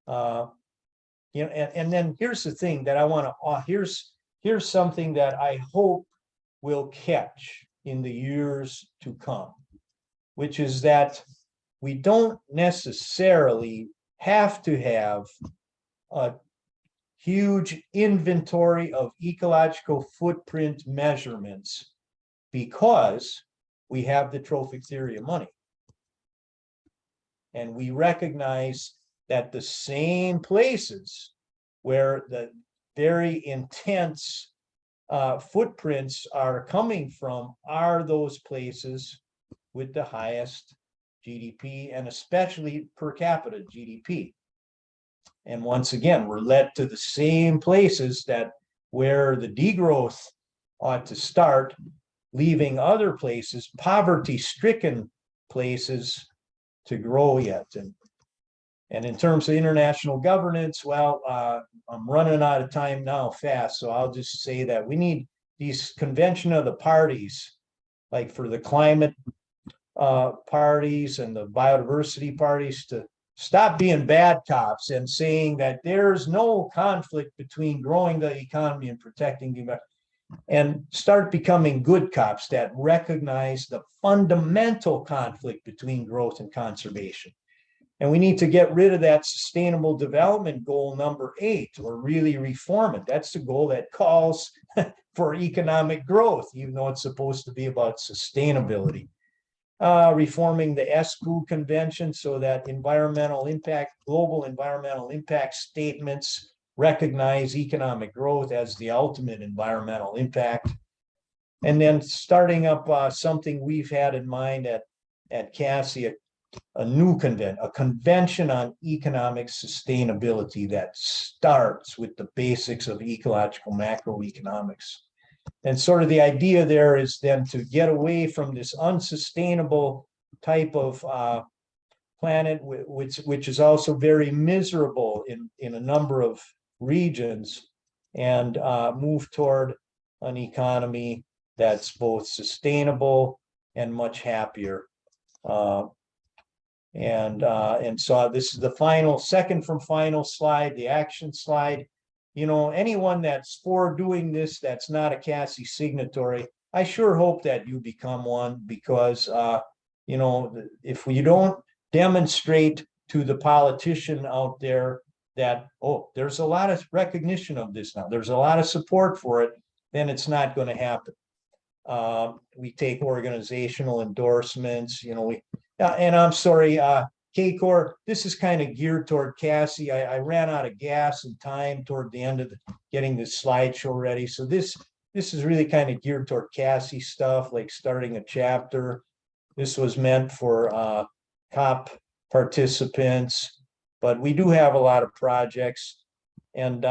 [SPEAKER 2] You know, and then here's the thing that I want to, here's something that I hope will catch in the years to come, which is that we don't necessarily have to have a huge inventory of ecological footprint measurements because we have the trophic theory of money. And we recognize that the same places where the very intense footprints are coming from are those places with the highest GDP and especially per capita GDP. And once again, we're led to the same places that where the degrowth ought to start, leaving other places, poverty-stricken places, to grow yet. And in terms of international governance, well, I'm running out of time now fast, so I'll just say that we need these convention of the parties, like for the climate parties and the biodiversity parties, to stop being bad cops and saying that there's no conflict between growing the economy and protecting the environment, and start becoming good cops that recognize the fundamental conflict between growth and conservation. And we need to get rid of that sustainable development goal number 8, or really reform it. That's the goal that calls for economic growth, even though it's supposed to be about sustainability. Reforming the ESCO convention so that environmental impact, global environmental impact statements recognize economic growth as the ultimate environmental impact. And then starting up something we've had in mind at CACOR, a new convention on economic sustainability that starts with the basics of ecological macroeconomics. And sort of the idea there is then to get away from this unsustainable type of planet, which is also very miserable in a number of regions, and move toward an economy that's both sustainable and much happier. And so this is the second from final slide, the action slide. You know, anyone that's for doing this that's not a CACI signatory, I sure hope that you become one, because you know, if we don't demonstrate to the politician out there that, oh, there's a lot of recognition of this now, there's a lot of support for it, then it's not going to happen. We take organizational endorsements, you know, and I'm sorry, CACOR, this is kind of geared toward CACI. I ran out of gas and time toward the end of getting this slideshow ready. So this is really kind of geared toward CACI stuff, like starting a chapter. This was meant for COP participants, but we do have a lot of projects. And,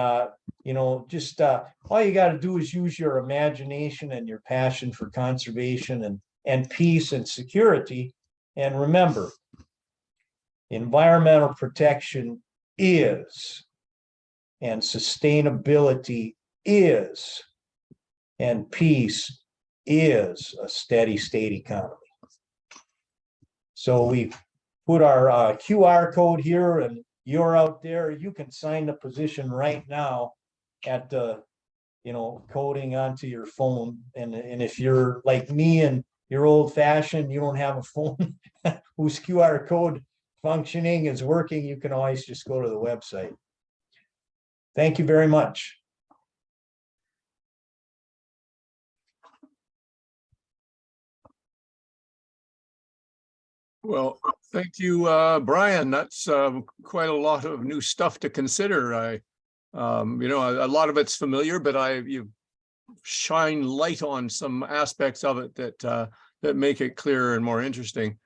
[SPEAKER 2] you know, just all you got to do is use your imagination and your passion for conservation and peace and security. And remember, environmental protection is, and sustainability is, and peace is a steady state economy. So we've put our QR code here, and you're out there, you can sign the position right now at the, you know, coding onto your phone. And if you're like me and you're old fashioned, you don't have a phone whose QR code functioning is working, you can always just go to the website. Thank you very much.
[SPEAKER 1] Well, thank you, Brian. That's quite a lot of new stuff to consider. You know, a lot of it's familiar, but you've shine light on some aspects of it that make it clearer and more interesting.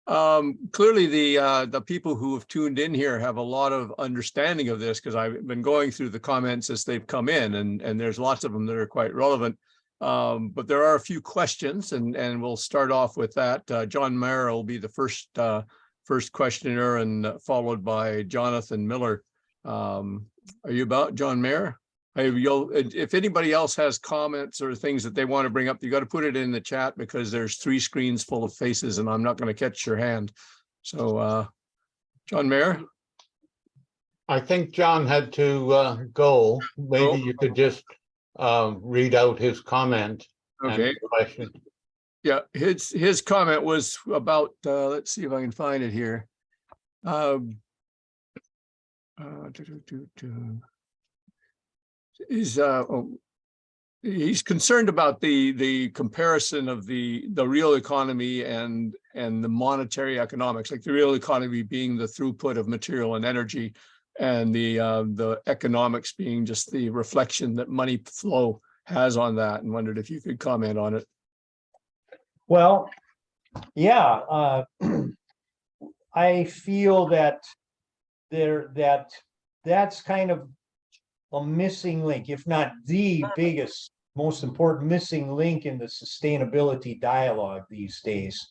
[SPEAKER 1] Clearly, the people who have tuned in here have a lot of understanding of this, because I've been going through the comments as they've come in, and there's lots of them that are quite relevant. But there are a few questions, and we'll start off with that. John Mayer will be the first questioner, and followed by Jonathan Miller. Are you about John Mayer? If anybody else has comments or things that they want to bring up, you got to put it in the chat, because there's 3 screens full of faces and I'm not going to catch your hand. So, John Mayer.
[SPEAKER 3] I think John had to go. Maybe you could just read out his comment.
[SPEAKER 1] Okay.
[SPEAKER 3] And question.
[SPEAKER 1] Yeah, his comment was about, let's see if I can find it here. He's concerned about the comparison of the real economy and the monetary economics, like the real economy being the throughput of material and energy, and the economics being just the reflection that money flow has on that, and wondered if you could comment on it.
[SPEAKER 2] Well, yeah, I feel that that's kind of a missing link, if not the biggest, most important missing link in the sustainability dialogue these days,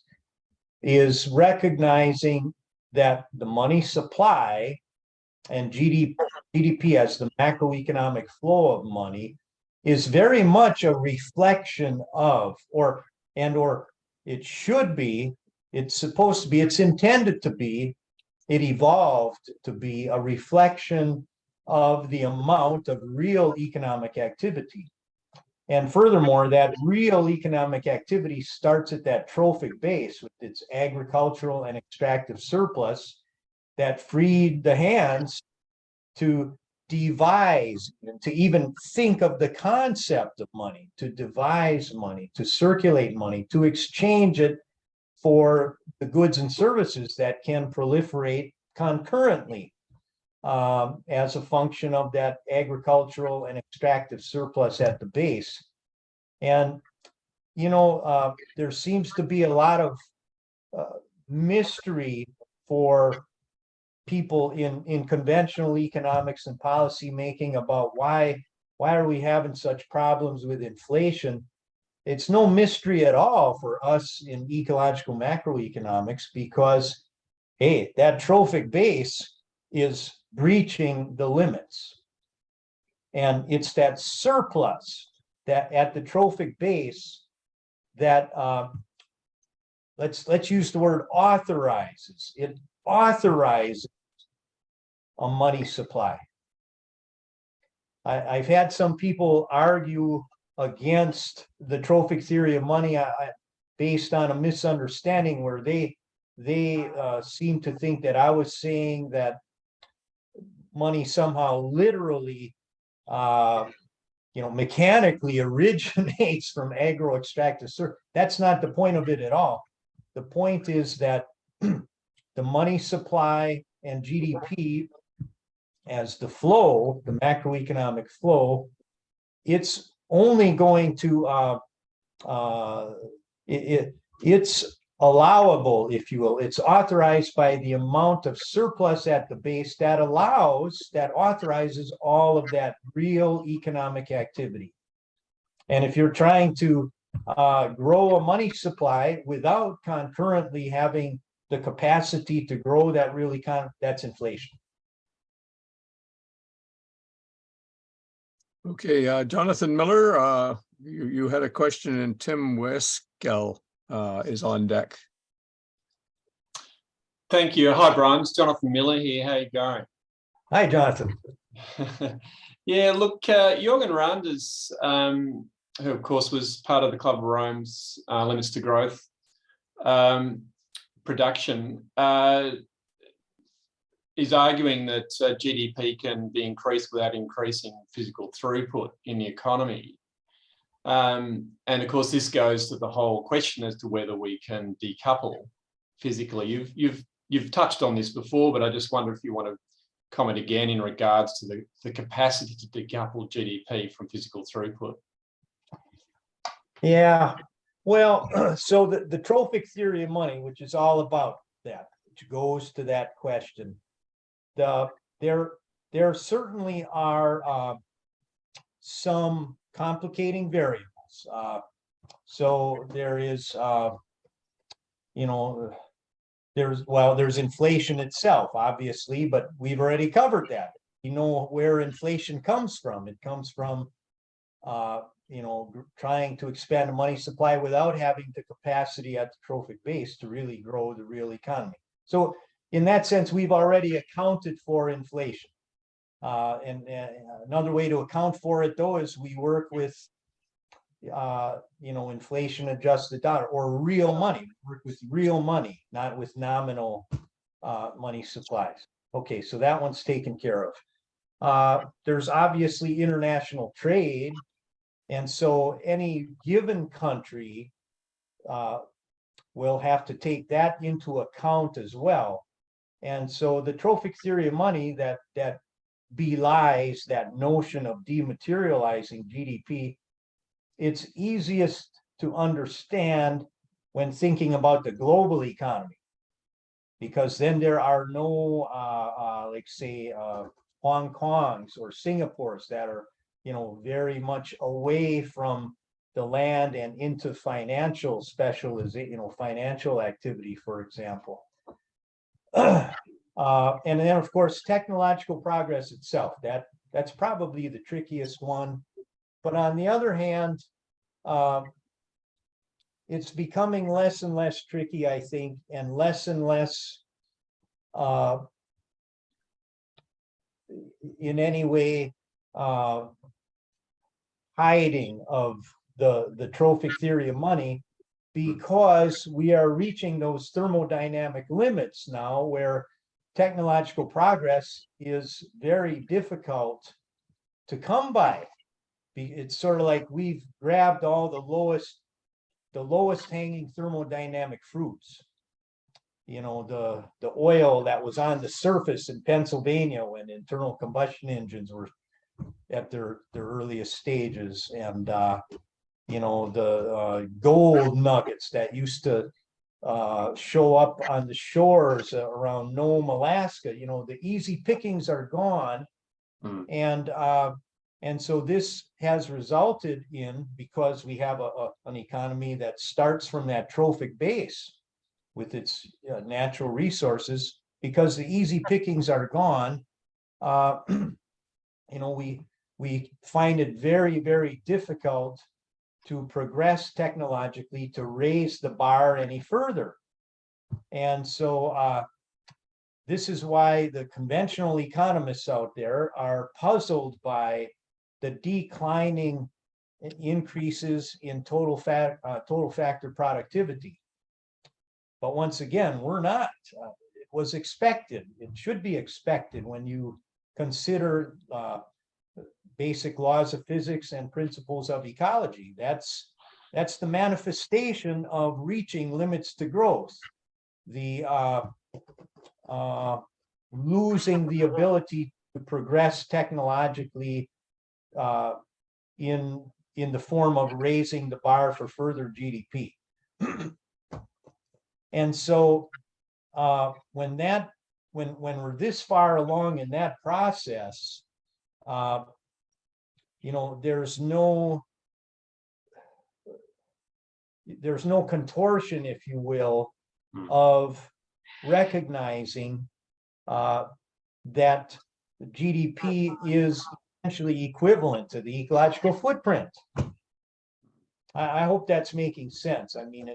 [SPEAKER 2] is recognizing that the money supply and GDP as the macroeconomic flow of money is very much a reflection of, or it should be, it's supposed to be, it's intended to be, it evolved to be a reflection of the amount of real economic activity. And furthermore, that real economic activity starts at that trophic base with its agricultural and extractive surplus that freed the hands to devise, to even think of the concept of money, to devise money, to circulate money, to exchange it for the goods and services that can proliferate concurrently as a function of that agricultural and extractive surplus at the base. And, there seems to be a lot of mystery for people in conventional economics and policy making about why are we having such problems with inflation. It's no mystery at all for us in ecological macroeconomics, because, hey, that trophic base is breaching the limits. And it's that surplus that at the trophic base that let's use the word authorizes. It authorizes a money supply. I've had some people argue against the trophic theory of money based on a misunderstanding, where they seem to think that I was saying that money somehow literally mechanically originates from agro-extractive surplus. That's not the point of it at all. The point is that the money supply and GDP as the flow, the macroeconomic flow, it's only going to it's allowable, if you will. It's authorized by the amount of surplus at the base that authorizes all of that real economic activity. And if you're trying to grow a money supply without concurrently having the capacity to grow that real economy, that's inflation.
[SPEAKER 1] Okay, Jonathan Miller, you had a question, and Tim Weskel is on deck.
[SPEAKER 4] Thank you. Hi, Brian. It's Jonathan Miller here. How you going?
[SPEAKER 2] Hi, Jonathan.
[SPEAKER 4] Yeah, look, Jorgen Randers, who of course was part of the Club of Rome's Limits to Growth production, is arguing that GDP can be increased without increasing physical throughput in the economy. And of course, this goes to the whole question as to whether we can decouple physically. You've touched on this before, but I just wonder if you want to comment again in regards to the capacity to decouple GDP from physical throughput.
[SPEAKER 2] Yeah, well, so the trophic theory of money, which is all about that, which goes to that question. There certainly are some complicating variables. So there is, you know, there's inflation itself, obviously, but we've already covered that. You know where inflation comes from. It comes from trying to expand the money supply without having the capacity at the trophic base to really grow the real economy. So in that sense, we've already accounted for inflation. And another way to account for it, though, is we work with, inflation adjusted dollar or real money. We work with real money, not with nominal money supplies. Okay, so that one's taken care of. There's obviously international trade. And so any given country will have to take that into account as well. And so the trophic theory of money that belies that notion of dematerializing GDP, it's easiest to understand when thinking about the global economy, because then there are no, like say, Hong Kongs or Singapores that are, very much away from the land and into financial specialization, financial activity, for example. And then, of course, technological progress itself, that's probably the trickiest one. But on the other hand, it's becoming less and less tricky, I think, and less in any way hiding of the trophic theory of money, because we are reaching those thermodynamic limits now where technological progress is very difficult to come by. It's sort of like we've grabbed all the lowest hanging thermodynamic fruits. The oil that was on the surface in Pennsylvania when internal combustion engines were at their earliest stages, and the gold nuggets that used to show up on the shores around Nome, Alaska. The easy pickings are gone. And so this has resulted in, because we have an economy that starts from that trophic base with its natural resources, because the easy pickings are gone, we find it very, very difficult to progress technologically, to raise the bar any further. And so this is why the conventional economists out there are puzzled by the declining increases in total factor productivity. But once again, we're not. It was expected. It should be expected when you consider basic laws of physics and principles of ecology. That's the manifestation of reaching limits to growth. The losing the ability to progress technologically in the form of raising the bar for further GDP. And so when we're this far along in that process, there's no contortion, if you will, of recognizing that GDP is essentially equivalent to the ecological footprint. I hope that's making sense. I mean,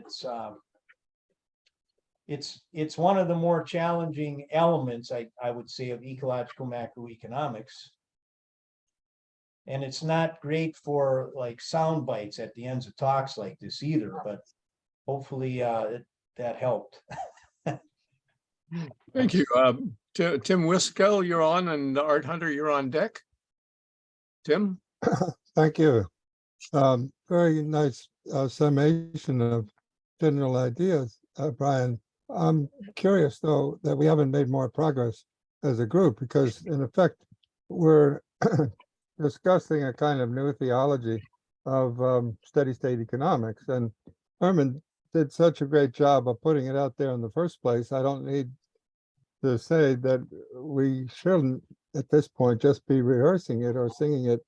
[SPEAKER 2] it's one of the more challenging elements, I would say, of ecological macroeconomics. And it's not great for like sound bites at the ends of talks like this either, but hopefully that helped.
[SPEAKER 1] Thank you. Tim Wiskel, you're on, and Art Hunter, you're on deck. Tim?
[SPEAKER 5] Thank you. Very nice summation of general ideas, Brian. I'm curious, though, that we haven't made more progress as a group, because in effect, we're discussing a kind of new theology of steady state economics. And Herman did such a great job of putting it out there in the first place. I don't need to say that we shouldn't at this point just be rehearsing it or singing it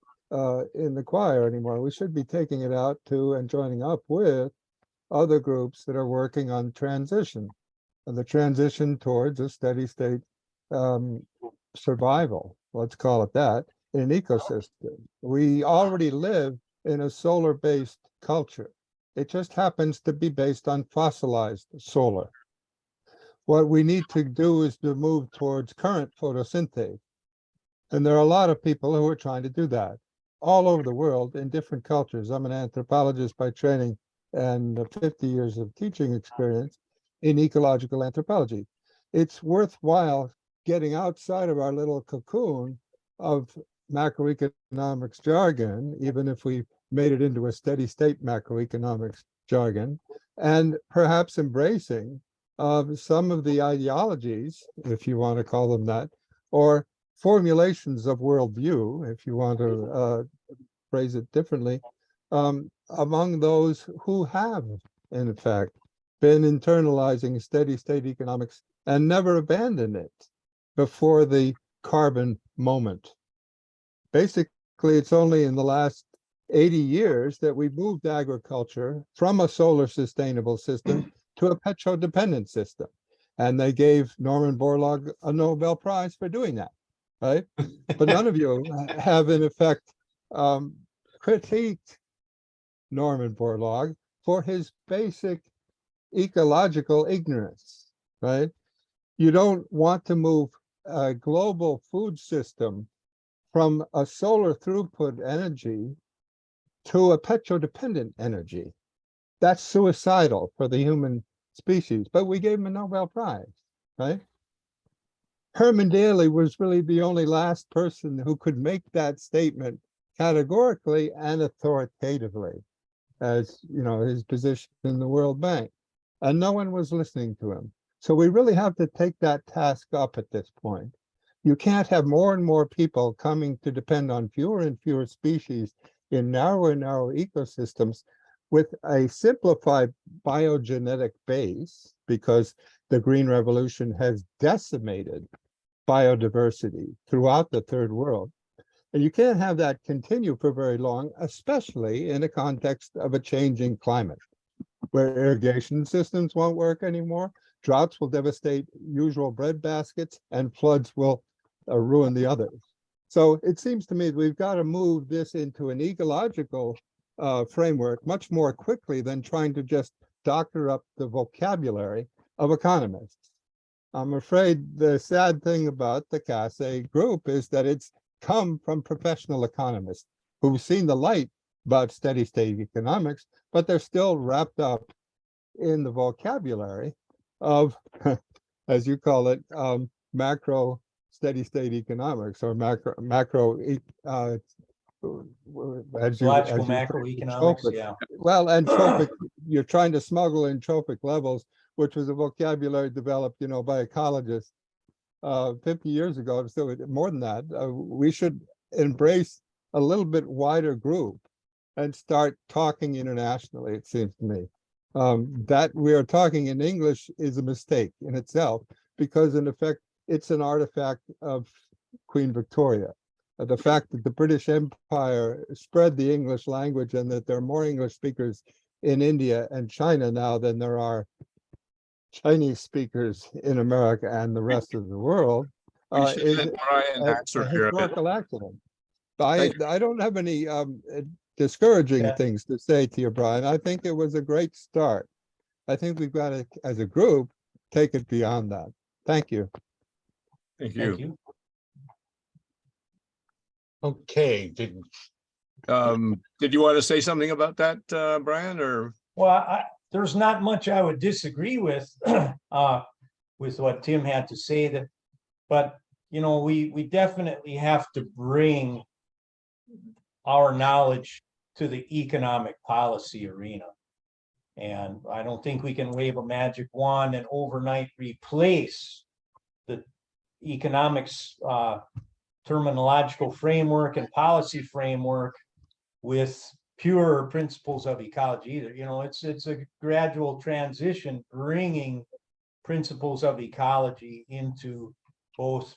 [SPEAKER 5] in the choir anymore. We should be taking it out to and joining up with other groups that are working on transition, and the transition towards a steady state survival, let's call it that, in an ecosystem. We already live in a solar-based culture. It just happens to be based on fossilized solar. What we need to do is to move towards current photosynthese. And there are a lot of people who are trying to do that all over the world in different cultures. I'm an anthropologist by training and 50 years of teaching experience in ecological anthropology. It's worthwhile getting outside of our little cocoon of macroeconomics jargon, even if we made it into a steady state macroeconomics jargon, and perhaps embracing some of the ideologies, if you want to call them that, or formulations of worldview, if you want to phrase it differently, among those who have, in fact, been internalizing steady state economics and never abandoned it before the carbon moment. Basically, it's only in the last 80 years that we moved agriculture from a solar sustainable system to a petrodependent system. And they gave Norman Borlaug a Nobel Prize for doing that, right? But none of you have, in effect, critiqued Norman Borlaug for his basic ecological ignorance, right? You don't want to move a global food system from a solar throughput energy to a petrodependent energy. That's suicidal for the human species, but we gave him a Nobel Prize, right? Herman Daly was really the only last person who could make that statement categorically and authoritatively, as you know, his position in the World Bank, and no one was listening to him. So we really have to take that task up at this point. You can't have more and more people coming to depend on fewer and fewer species in narrower and narrower ecosystems with a simplified biogenetic base, because the Green Revolution has decimated biodiversity throughout the third world. And you can't have that continue for very long, especially in a context of a changing climate, where irrigation systems won't work anymore, droughts will devastate usual bread baskets, and floods will ruin the others. So it seems to me that we've got to move this into an ecological framework much more quickly than trying to just doctor up the vocabulary of economists. I'm afraid the sad thing about the CACOR group is that it's come from professional economists who've seen the light about steady state economics, but they're still wrapped up in the vocabulary of, as you call it, macro steady state economics, or macro
[SPEAKER 2] Logical macroeconomics, yeah.
[SPEAKER 5] Well, and tropic, you're trying to smuggle in tropic levels, which was a vocabulary developed, you know, by ecologists 50 years ago. So more than that, we should embrace a little bit wider group and start talking internationally, it seems to me. That we are talking in English is a mistake in itself, because in effect, it's an artifact of Queen Victoria. The fact that the British Empire spread the English language and that there are more English speakers in India and China now than there are Chinese speakers in America and the rest of the world is a historical accident. I don't have any discouraging things to say to you, Brian. I think it was a great start. I think we've got to, as a group, take it beyond that. Thank you.
[SPEAKER 1] Thank you.
[SPEAKER 2] Thank you.
[SPEAKER 3] Okay,
[SPEAKER 1] Did you want to say something about that, Brian, or?
[SPEAKER 2] Well, there's not much I would disagree with what Tim had to say, but you know, we definitely have to bring our knowledge to the economic policy arena. And I don't think we can wave a magic wand and overnight replace the economics terminological framework and policy framework with pure principles of ecology either. You know, it's a gradual transition, bringing principles of ecology into both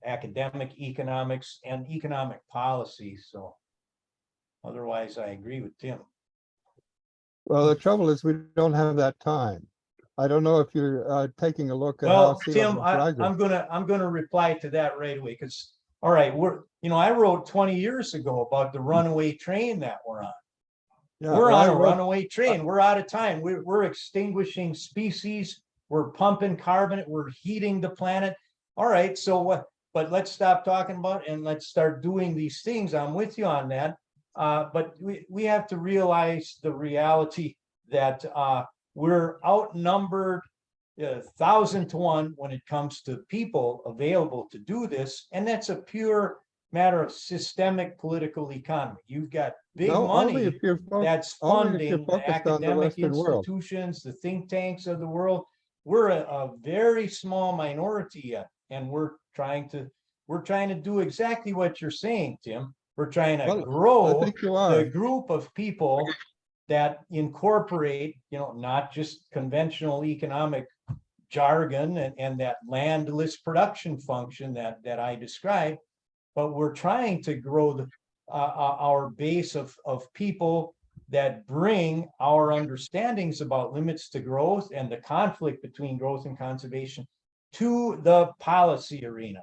[SPEAKER 2] academic economics and economic policy. So otherwise, I agree with Tim.
[SPEAKER 5] Well, the trouble is we don't have that time. I don't know if you're taking a look at how
[SPEAKER 2] Well,
[SPEAKER 5] sea
[SPEAKER 2] Tim,
[SPEAKER 5] level rises.
[SPEAKER 2] I'm gonna reply to that right away, because, all right, I wrote 20 years ago about the runaway train that we're on.
[SPEAKER 5] Yeah,
[SPEAKER 2] We're
[SPEAKER 5] well,
[SPEAKER 2] on
[SPEAKER 5] I
[SPEAKER 2] a
[SPEAKER 5] wrote-
[SPEAKER 2] runaway train. We're out of time. We're extinguishing species. We're pumping carbon. We're heating the planet. All right, so what? But let's stop talking about it and let's start doing these things. I'm with you on that. But we have to realize the reality that we're outnumbered 1,000 to 1 when it comes to people available to do this. And that's a pure matter of systemic political economy. You've got big
[SPEAKER 5] No, only
[SPEAKER 2] money
[SPEAKER 5] if you're
[SPEAKER 2] that's
[SPEAKER 5] only if you're
[SPEAKER 2] funding the
[SPEAKER 5] focused on the
[SPEAKER 2] academic
[SPEAKER 5] Western world.
[SPEAKER 2] institutions, the think tanks of the world. We're a very small minority yet, and we're trying to do exactly what you're saying, Tim. We're trying to
[SPEAKER 5] Well, I
[SPEAKER 2] grow
[SPEAKER 5] think you are.
[SPEAKER 2] the group of people that incorporate, not just conventional economic jargon and that landless production function that I described, but we're trying to grow our base of people that bring our understandings about limits to growth and the conflict between growth and conservation to the policy arena.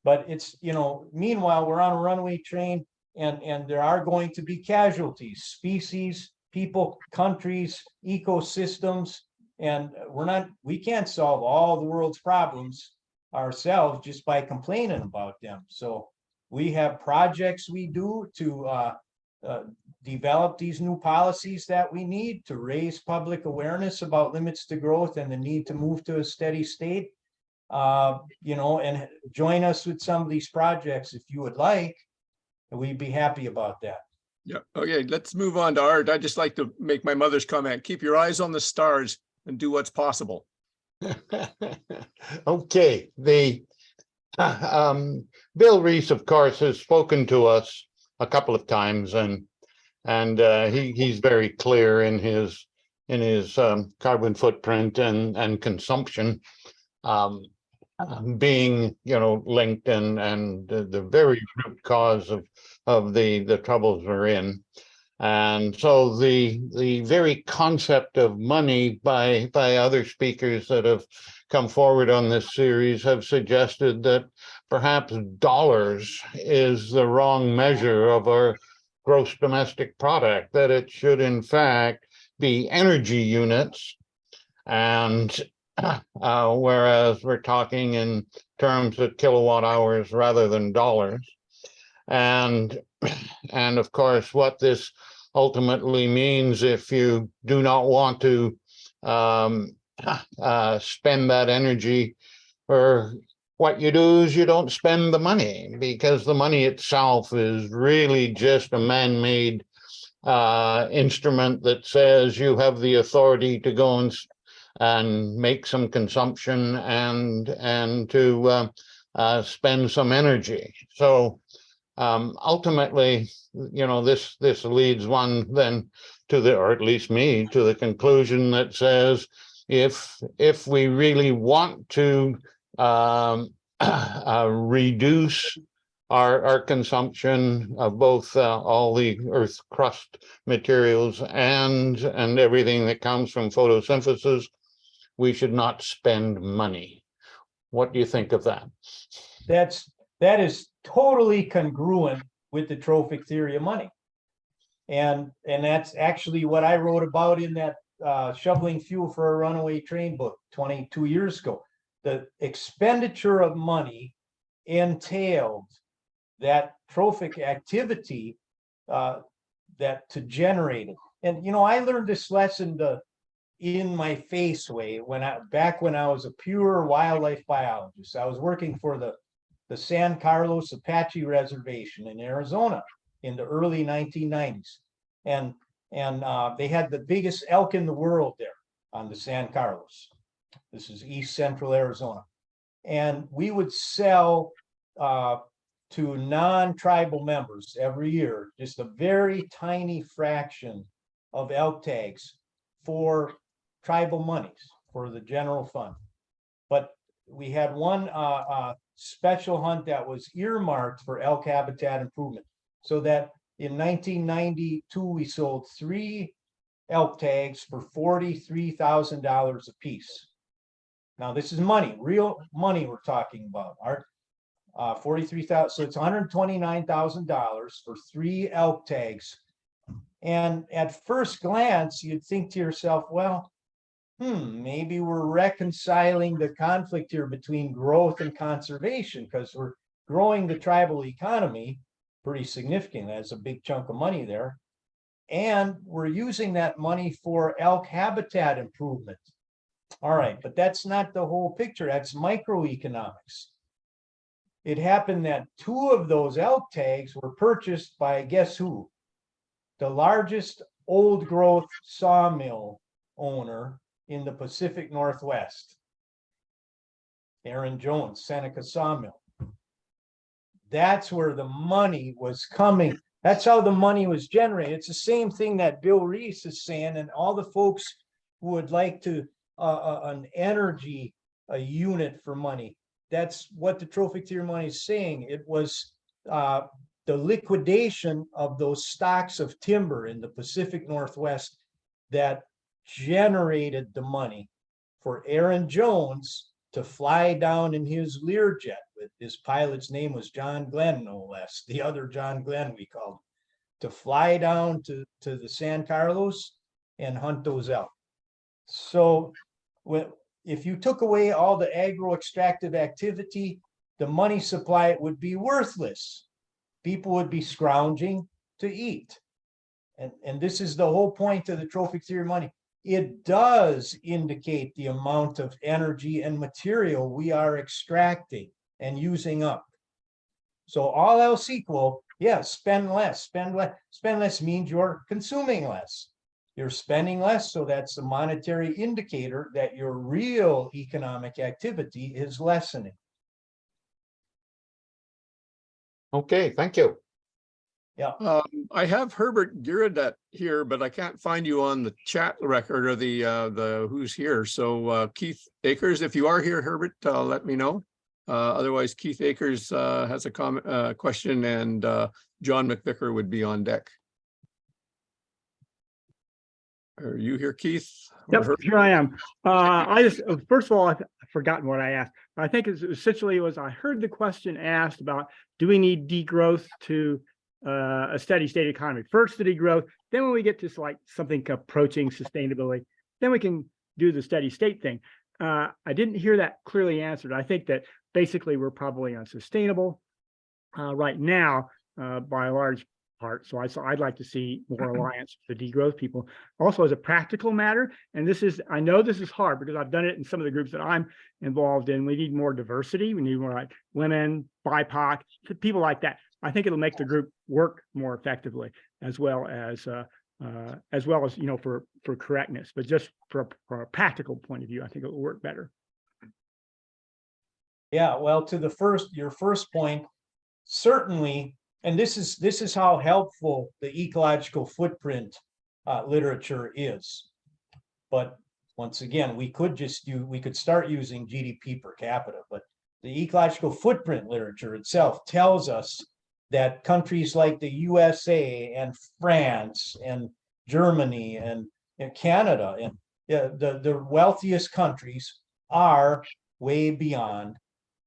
[SPEAKER 2] But it's, meanwhile, we're on a runaway train, and there are going to be casualties, species, people, countries, ecosystems, and we can't solve all the world's problems ourselves just by complaining about them. So we have projects we do to develop these new policies that we need to raise public awareness about limits to growth and the need to move to a steady state. And join us with some of these projects if you would like. We'd be happy about that.
[SPEAKER 1] Yeah. Okay, let's move on to Art. I'd just like to make my mother's comment. Keep your eyes on the stars and do what's possible.
[SPEAKER 3] Okay, Bill Reese, of course, has spoken to us a couple of times, and he's very clear in his carbon footprint and consumption being linked and the very root cause of the troubles we're in. And so the very concept of money by other speakers that have come forward on this series have suggested that perhaps dollars is the wrong measure of our gross domestic product, that it should in fact be energy units. And whereas we're talking in terms of kilowatt hours rather than dollars. And of course, what this ultimately means, if you do not want to spend that energy, or what you do is you don't spend the money, because the money itself is really just a man-made instrument that says you have the authority to go and make some consumption and to spend some energy. So ultimately, this leads one then to or at least me, to the conclusion that says if we really want to reduce our consumption of both all the Earth's crust materials and everything that comes from photosynthesis, we should not spend money. What do you think of that?
[SPEAKER 2] That is totally congruent with the trophic theory of money. And that's actually what I wrote about in that Shoveling Fuel for a Runaway Train book 22 years ago. The expenditure of money entailed that trophic activity that to generate it. And I learned this lesson in my face way back when I was a pure wildlife biologist. I was working for the San Carlos Apache Reservation in Arizona in the early 1990s. And they had the biggest elk in the world there on the San Carlos. This is East Central Arizona. And we would sell to non-tribal members every year, just a very tiny fraction of elk tags for tribal monies for the general fund. But we had one special hunt that was earmarked for elk habitat improvement, so that in 1992 we sold 3 elk tags for $43,000 a piece. Now this is money, real money we're talking about. Our 43,000, so it's $129,000 for 3 elk tags. And at first glance, you'd think to yourself, well, maybe we're reconciling the conflict here between growth and conservation, because we're growing the tribal economy pretty significant. That's a big chunk of money there. And we're using that money for elk habitat improvement. All right, but that's not the whole picture. That's microeconomics. It happened that 2 of those elk tags were purchased by, guess who? The largest old growth sawmill owner in the Pacific Northwest, Aaron Jones, Seneca Sawmill. That's where the money was coming. That's how the money was generated. It's the same thing that Bill Reese is saying, and all the folks who would like to an energy unit for money. That's what the trophic tier money is saying. It was the liquidation of those stocks of timber in the Pacific Northwest that generated the money for Aaron Jones to fly down in his Learjet. With his pilot's name was John Glenn, no less, the other John Glenn we called him, to fly down to the San Carlos and hunt those elk. So if you took away all the agro-extractive activity, the money supply would be worthless. People would be scrounging to eat. And this is the whole point of the trophic theory money. It does indicate the amount of energy and material we are extracting and using up. So all else equal, yeah, spend less. Spend less means you're consuming less. You're spending less, so that's a monetary indicator that your real economic activity is lessening.
[SPEAKER 3] Okay, thank you.
[SPEAKER 2] Yeah.
[SPEAKER 1] I have Herbert Giradat here, but I can't find you on the chat record or the who's here. So Keith Akers, if you are here, Herbert, let me know. Otherwise, Keith Akers has a comment, question, and John McVicker would be on deck. Are you here, Keith?
[SPEAKER 6] Yep, here I am. I just, first of all, I've forgotten what I asked. I think it's essentially was I heard the question asked about, do we need degrowth to a steady state economy? First the degrowth, then when we get to like something approaching sustainability, then we can do the steady state thing. I didn't hear that clearly answered. I think that basically we're probably unsustainable right now by a large part. So I'd like to see more alliance with the degrowth people. Also, as a practical matter, and this is, I know this is hard because I've done it in some of the groups that I'm involved in. We need more diversity. We need more like women, BIPOC, people like that. I think it'll make the group work more effectively, as well as you know, for correctness. But just for a practical point of view, I think it will work better.
[SPEAKER 2] Yeah, well, to your first point, certainly, and this is how helpful the ecological footprint literature is. But once again, we could start using GDP per capita, but the ecological footprint literature itself tells us that countries like the USA and France and Germany and Canada and the wealthiest countries are way beyond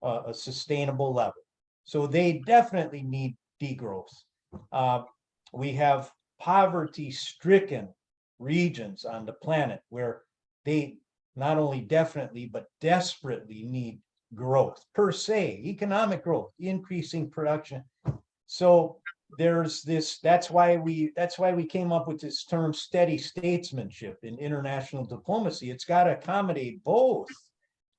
[SPEAKER 2] a sustainable level. So they definitely need degrowth. We have poverty-stricken regions on the planet where they not only definitely but desperately need growth per se, economic growth, increasing production. So there's this, that's why we came up with this term steady statesmanship in international diplomacy. It's got to accommodate both.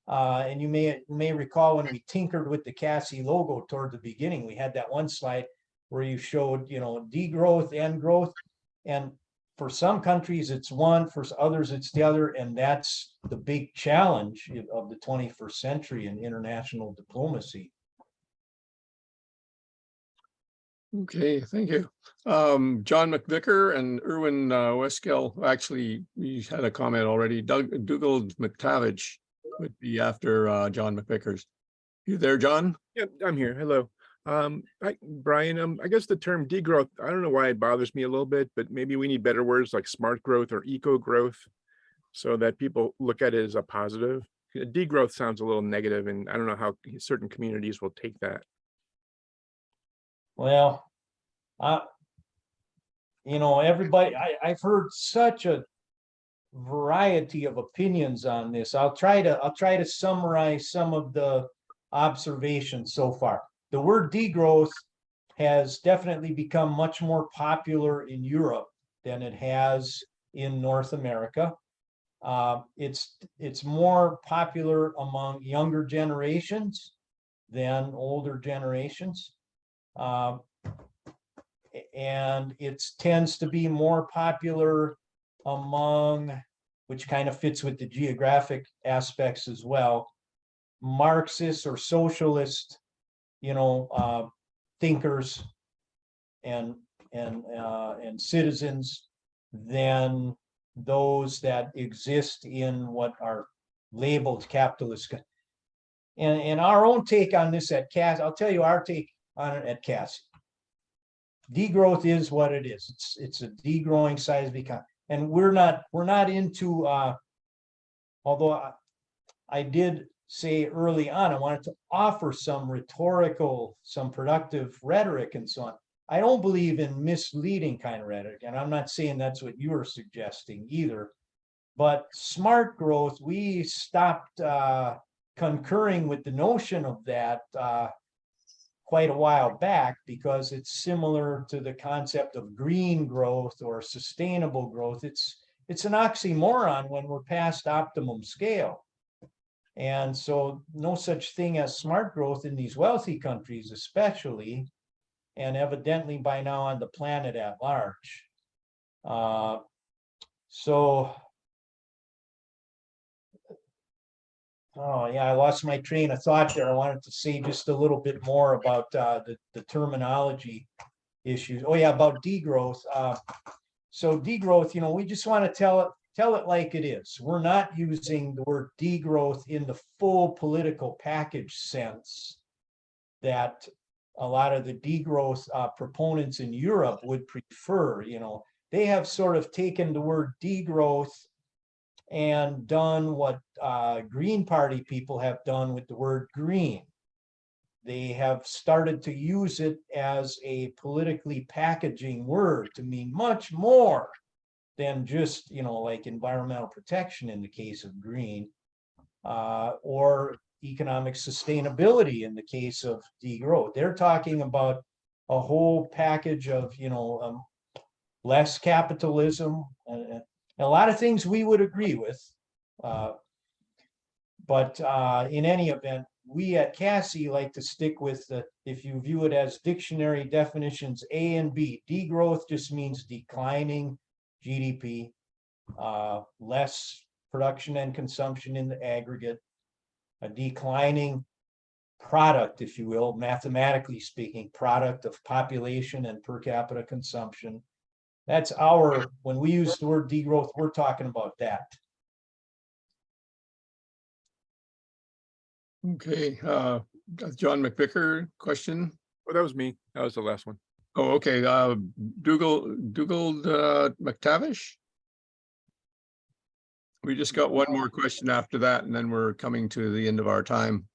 [SPEAKER 2] And you may recall when we tinkered with the CACI logo toward the beginning, we had that one slide where you showed, you know, degrowth and growth. And for some countries it's one, for others it's the other. And that's the big challenge of the 21st century in international diplomacy.
[SPEAKER 1] Okay, thank you. John McVicker and Erwin Westgill, actually, you had a comment already. Dougal McTavish would be after John McVicker's. You there, John?
[SPEAKER 7] Yep, I'm here. Hello. Hi, Brian. I guess the term degrowth, I don't know why it bothers me a little bit, but maybe we need better words like smart growth or eco growth so that people look at it as a positive. Degrowth sounds a little negative, and I don't know how certain communities will take that.
[SPEAKER 2] Well, everybody, I've heard such a variety of opinions on this. I'll try to summarize some of the observations so far. The word degrowth has definitely become much more popular in Europe than it has in North America. It's more popular among younger generations than older generations. And it tends to be more popular among, which kind of fits with the geographic aspects as well, Marxist or socialist, thinkers and citizens than those that exist in what are labeled capitalist. And our own take on this at CAS, I'll tell you our take on it at CAS. Degrowth is what it is. It's a degrowing size of economy, and we're not into. Although I did say early on, I wanted to offer some rhetorical, some productive rhetoric and so on. I don't believe in misleading kind of rhetoric, and I'm not saying that's what you are suggesting either. But smart growth, we stopped concurring with the notion of that quite a while back because it's similar to the concept of green growth or sustainable growth. It's an oxymoron when we're past optimum scale. And so no such thing as smart growth in these wealthy countries, especially, and evidently by now on the planet at large. Oh yeah, I lost my train of thought there. I wanted to say just a little bit more about the terminology issues. Oh yeah, about degrowth. So degrowth, we just want to tell it like it is. We're not using the word degrowth in the full political package sense that a lot of the degrowth proponents in Europe would prefer. They have sort of taken the word degrowth and done what Green Party people have done with the word green. They have started to use it as a politically packaging word to mean much more than just, like environmental protection in the case of green, or economic sustainability in the case of degrowth. They're talking about a whole package of, less capitalism, a lot of things we would agree with. But in any event, we at CACI like to stick with if you view it as dictionary definitions A and B, degrowth just means declining GDP, less production and consumption in the aggregate, a declining product, if you will, mathematically speaking, product of population and per capita consumption. That's when we use the word degrowth, we're talking about that.
[SPEAKER 1] Okay, John McVicker, question?
[SPEAKER 7] Well, that was me. That was the last one.
[SPEAKER 1] Oh, okay, Dougal McTavish? We just got one more question after that, and then we're coming to the end of our time.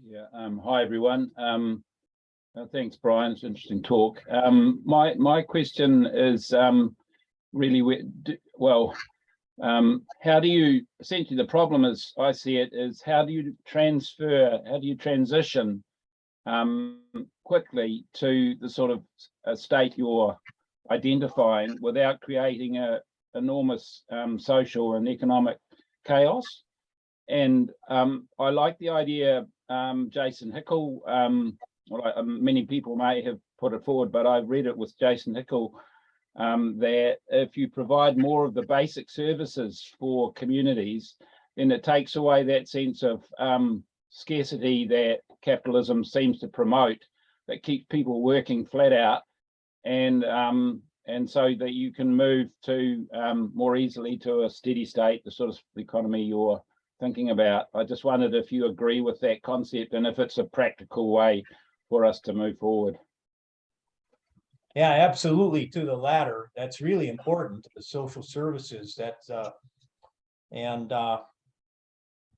[SPEAKER 8] Yeah, hi everyone. Thanks, Brian. It's an interesting talk. My question is really, how do you, essentially the problem is, I see it, is how do you transition quickly to the sort of state you're identifying without creating a enormous social and economic chaos? And I like the idea, Jason Hickel, many people may have put it forward, but I've read it with Jason Hickel, that if you provide more of the basic services for communities, then it takes away that sense of scarcity that capitalism seems to promote, that keeps people working flat out, and so that you can move to more easily to a steady state, the sort of economy you're thinking about. I just wondered if you agree with that concept and if it's a practical way for us to move forward.
[SPEAKER 2] Yeah, absolutely. To the latter, that's really important. The social services, that's and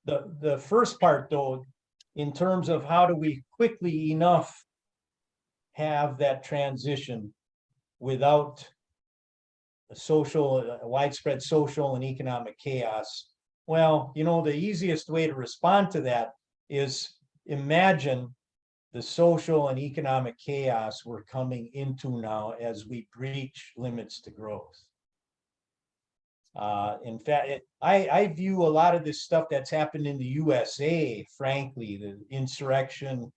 [SPEAKER 2] the first part, though, in terms of how do we quickly enough have that transition without a widespread social and economic chaos. Well, you know, the easiest way to respond to that is imagine the social and economic chaos we're coming into now as we breach limits to growth. In fact, I view a lot of this stuff that's happened in the USA, frankly, the insurrection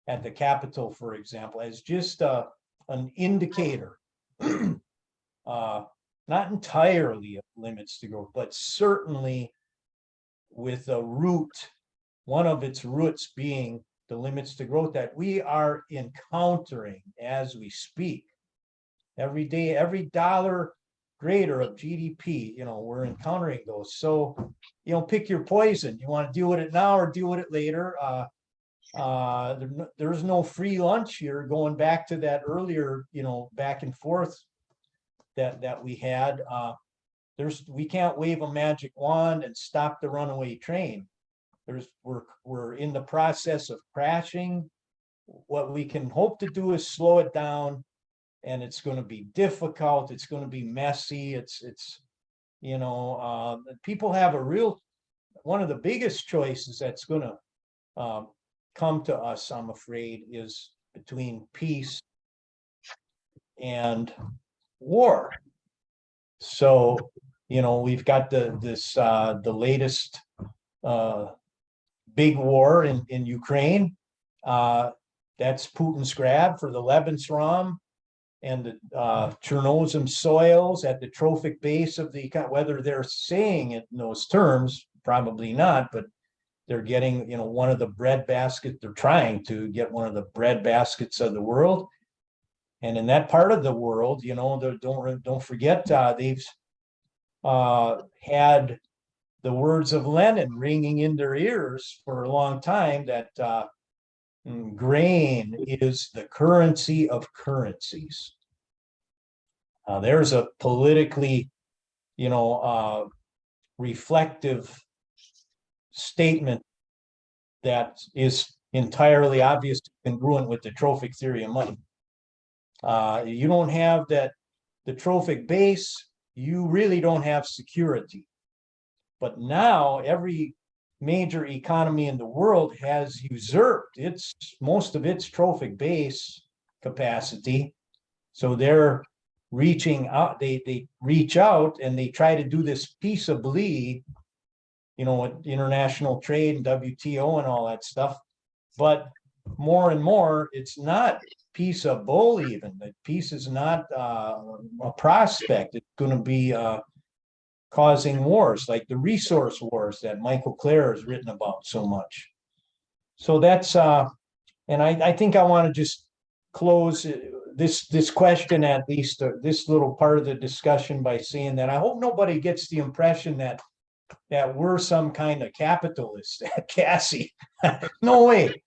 [SPEAKER 2] at the Capitol, for example, as just an indicator, not entirely of limits to growth, but certainly with a root, one of its roots being the limits to growth that we are encountering as we speak. Every day, every dollar greater of GDP, you know, we're encountering those. So, you know, pick your poison. You want to deal with it now or deal with it later. There's no free lunch here, going back to that earlier, you know, back and forth that we had. We can't wave a magic wand and stop the runaway train. We're in the process of crashing. What we can hope to do is slow it down, and it's going to be difficult. It's going to be messy. It's you know, people have one of the biggest choices that's going to come to us, I'm afraid, is between peace and war. So, you know, we've got the latest big war in Ukraine. That's Putin's grab for the Lebensraum and the Chernozem soils at the trophic base of the, whether they're saying it in those terms, probably not, but they're getting, you know, one of the bread baskets. They're trying to get one of the bread baskets of the world. And in that part of the world, you know, don't forget, they've had the words of Lenin ringing in their ears for a long time, that grain is the currency of currencies. There's a politically, you know, reflective statement that is entirely obvious, congruent with the trophic theory of money. You don't have the trophic base, you really don't have security. But now every major economy in the world has usurped most of its trophic base capacity. So they're reaching out, they reach out and they try to do this peaceably, you know, with international trade and WTO and all that stuff. But more and more, it's not peaceable even. That peace is not a prospect. It's going to be causing wars, like the resource wars that Michael Clare has written about so much. So that's, and I think I want to just close this question, at least this little part of the discussion, by saying that I hope nobody gets the impression that we're some kind of capitalist at CACI. No way.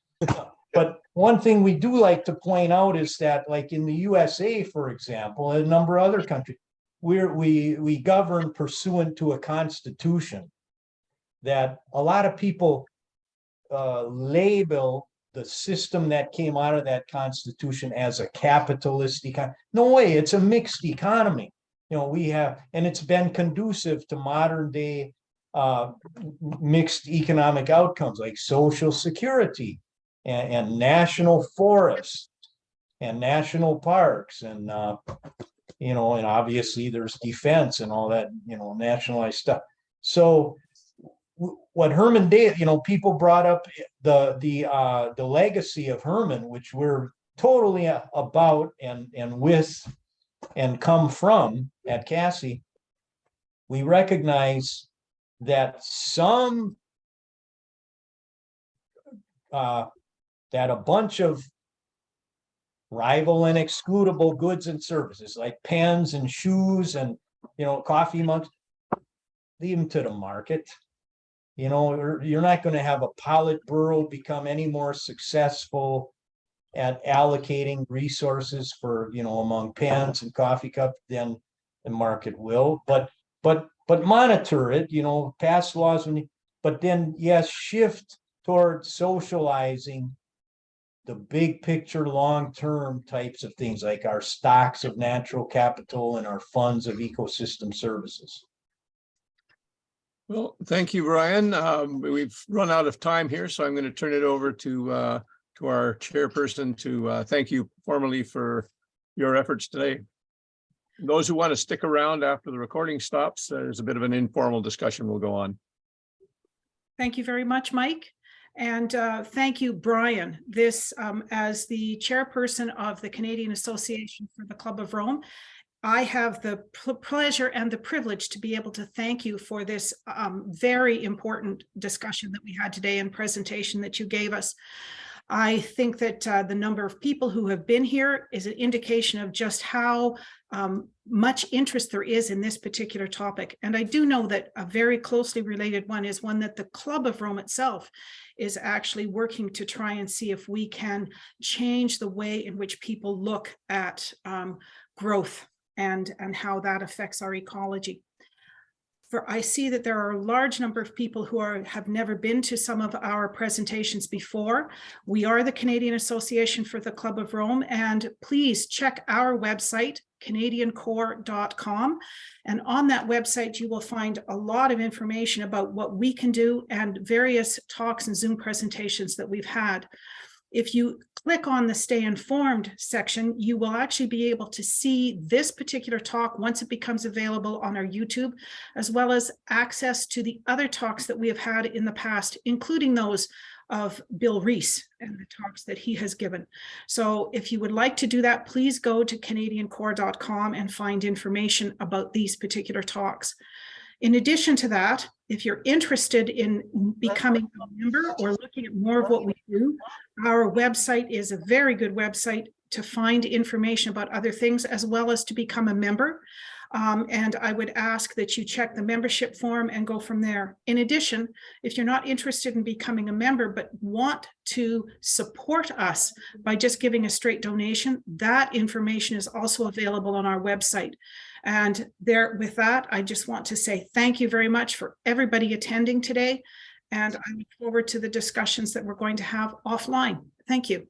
[SPEAKER 2] But one thing we do like to point out is that, like in the USA, for example, and a number of other countries, we govern pursuant to a constitution that a lot of people label the system that came out of that constitution as a capitalist economy. No way, it's a mixed economy. You know, and it's been conducive to modern day mixed economic outcomes, like social security and national forests and national parks, and you know, and obviously there's defense and all that, you know, nationalized stuff. So what Herman did, you know, people brought up the legacy of Herman, which we're totally about and with and come from at CACI. We recognize that that a bunch of rival and excludable goods and services like pens and shoes and, coffee mugs. Leave them to the market. You're not going to have a Politburo become any more successful at allocating resources for, among pens and coffee cups than the market will. But monitor it, pass laws, but then yes, shift toward socializing the big picture, long-term types of things like our stocks of natural capital and our funds of ecosystem services.
[SPEAKER 1] Well, thank you, Brian. We've run out of time here, so I'm going to turn it over to our chairperson to thank you formally for your efforts today. Those who want to stick around after the recording stops, there's a bit of an informal discussion will go on.
[SPEAKER 9] Thank you very much, Mike. And thank you, Brian. This, as the chairperson of the Canadian Association for the Club of Rome, I have the pleasure and the privilege to be able to thank you for this very important discussion that we had today and presentation that you gave us. I think that the number of people who have been here is an indication of just how much interest there is in this particular topic. And I do know that a very closely related one is one that the Club of Rome itself is actually working to try and see if we can change the way in which people look at growth and how that affects our ecology. I see that there are a large number of people who have never been to some of our presentations before. We are the Canadian Association for the Club of Rome, and please check our website, CanadianCore.com. And on that website, you will find a lot of information about what we can do and various talks and Zoom presentations that we've had. If you click on the Stay Informed section, you will actually be able to see this particular talk once it becomes available on our YouTube, as well as access to the other talks that we have had in the past, including those of Bill Rees and the talks that he has given. So if you would like to do that, please go to CanadianCore.com and find information about these particular talks. In addition to that, if you're interested in becoming a member or looking at more of what we do, our website is a very good website to find information about other things as well as to become a member. And I would ask that you check the membership form and go from there. In addition, if you're not interested in becoming a member but want to support us by just giving a straight donation, that information is also available on our website. And there, with that, I just want to say thank you very much for everybody attending today. And I look forward to the discussions that we're going to have offline. Thank you.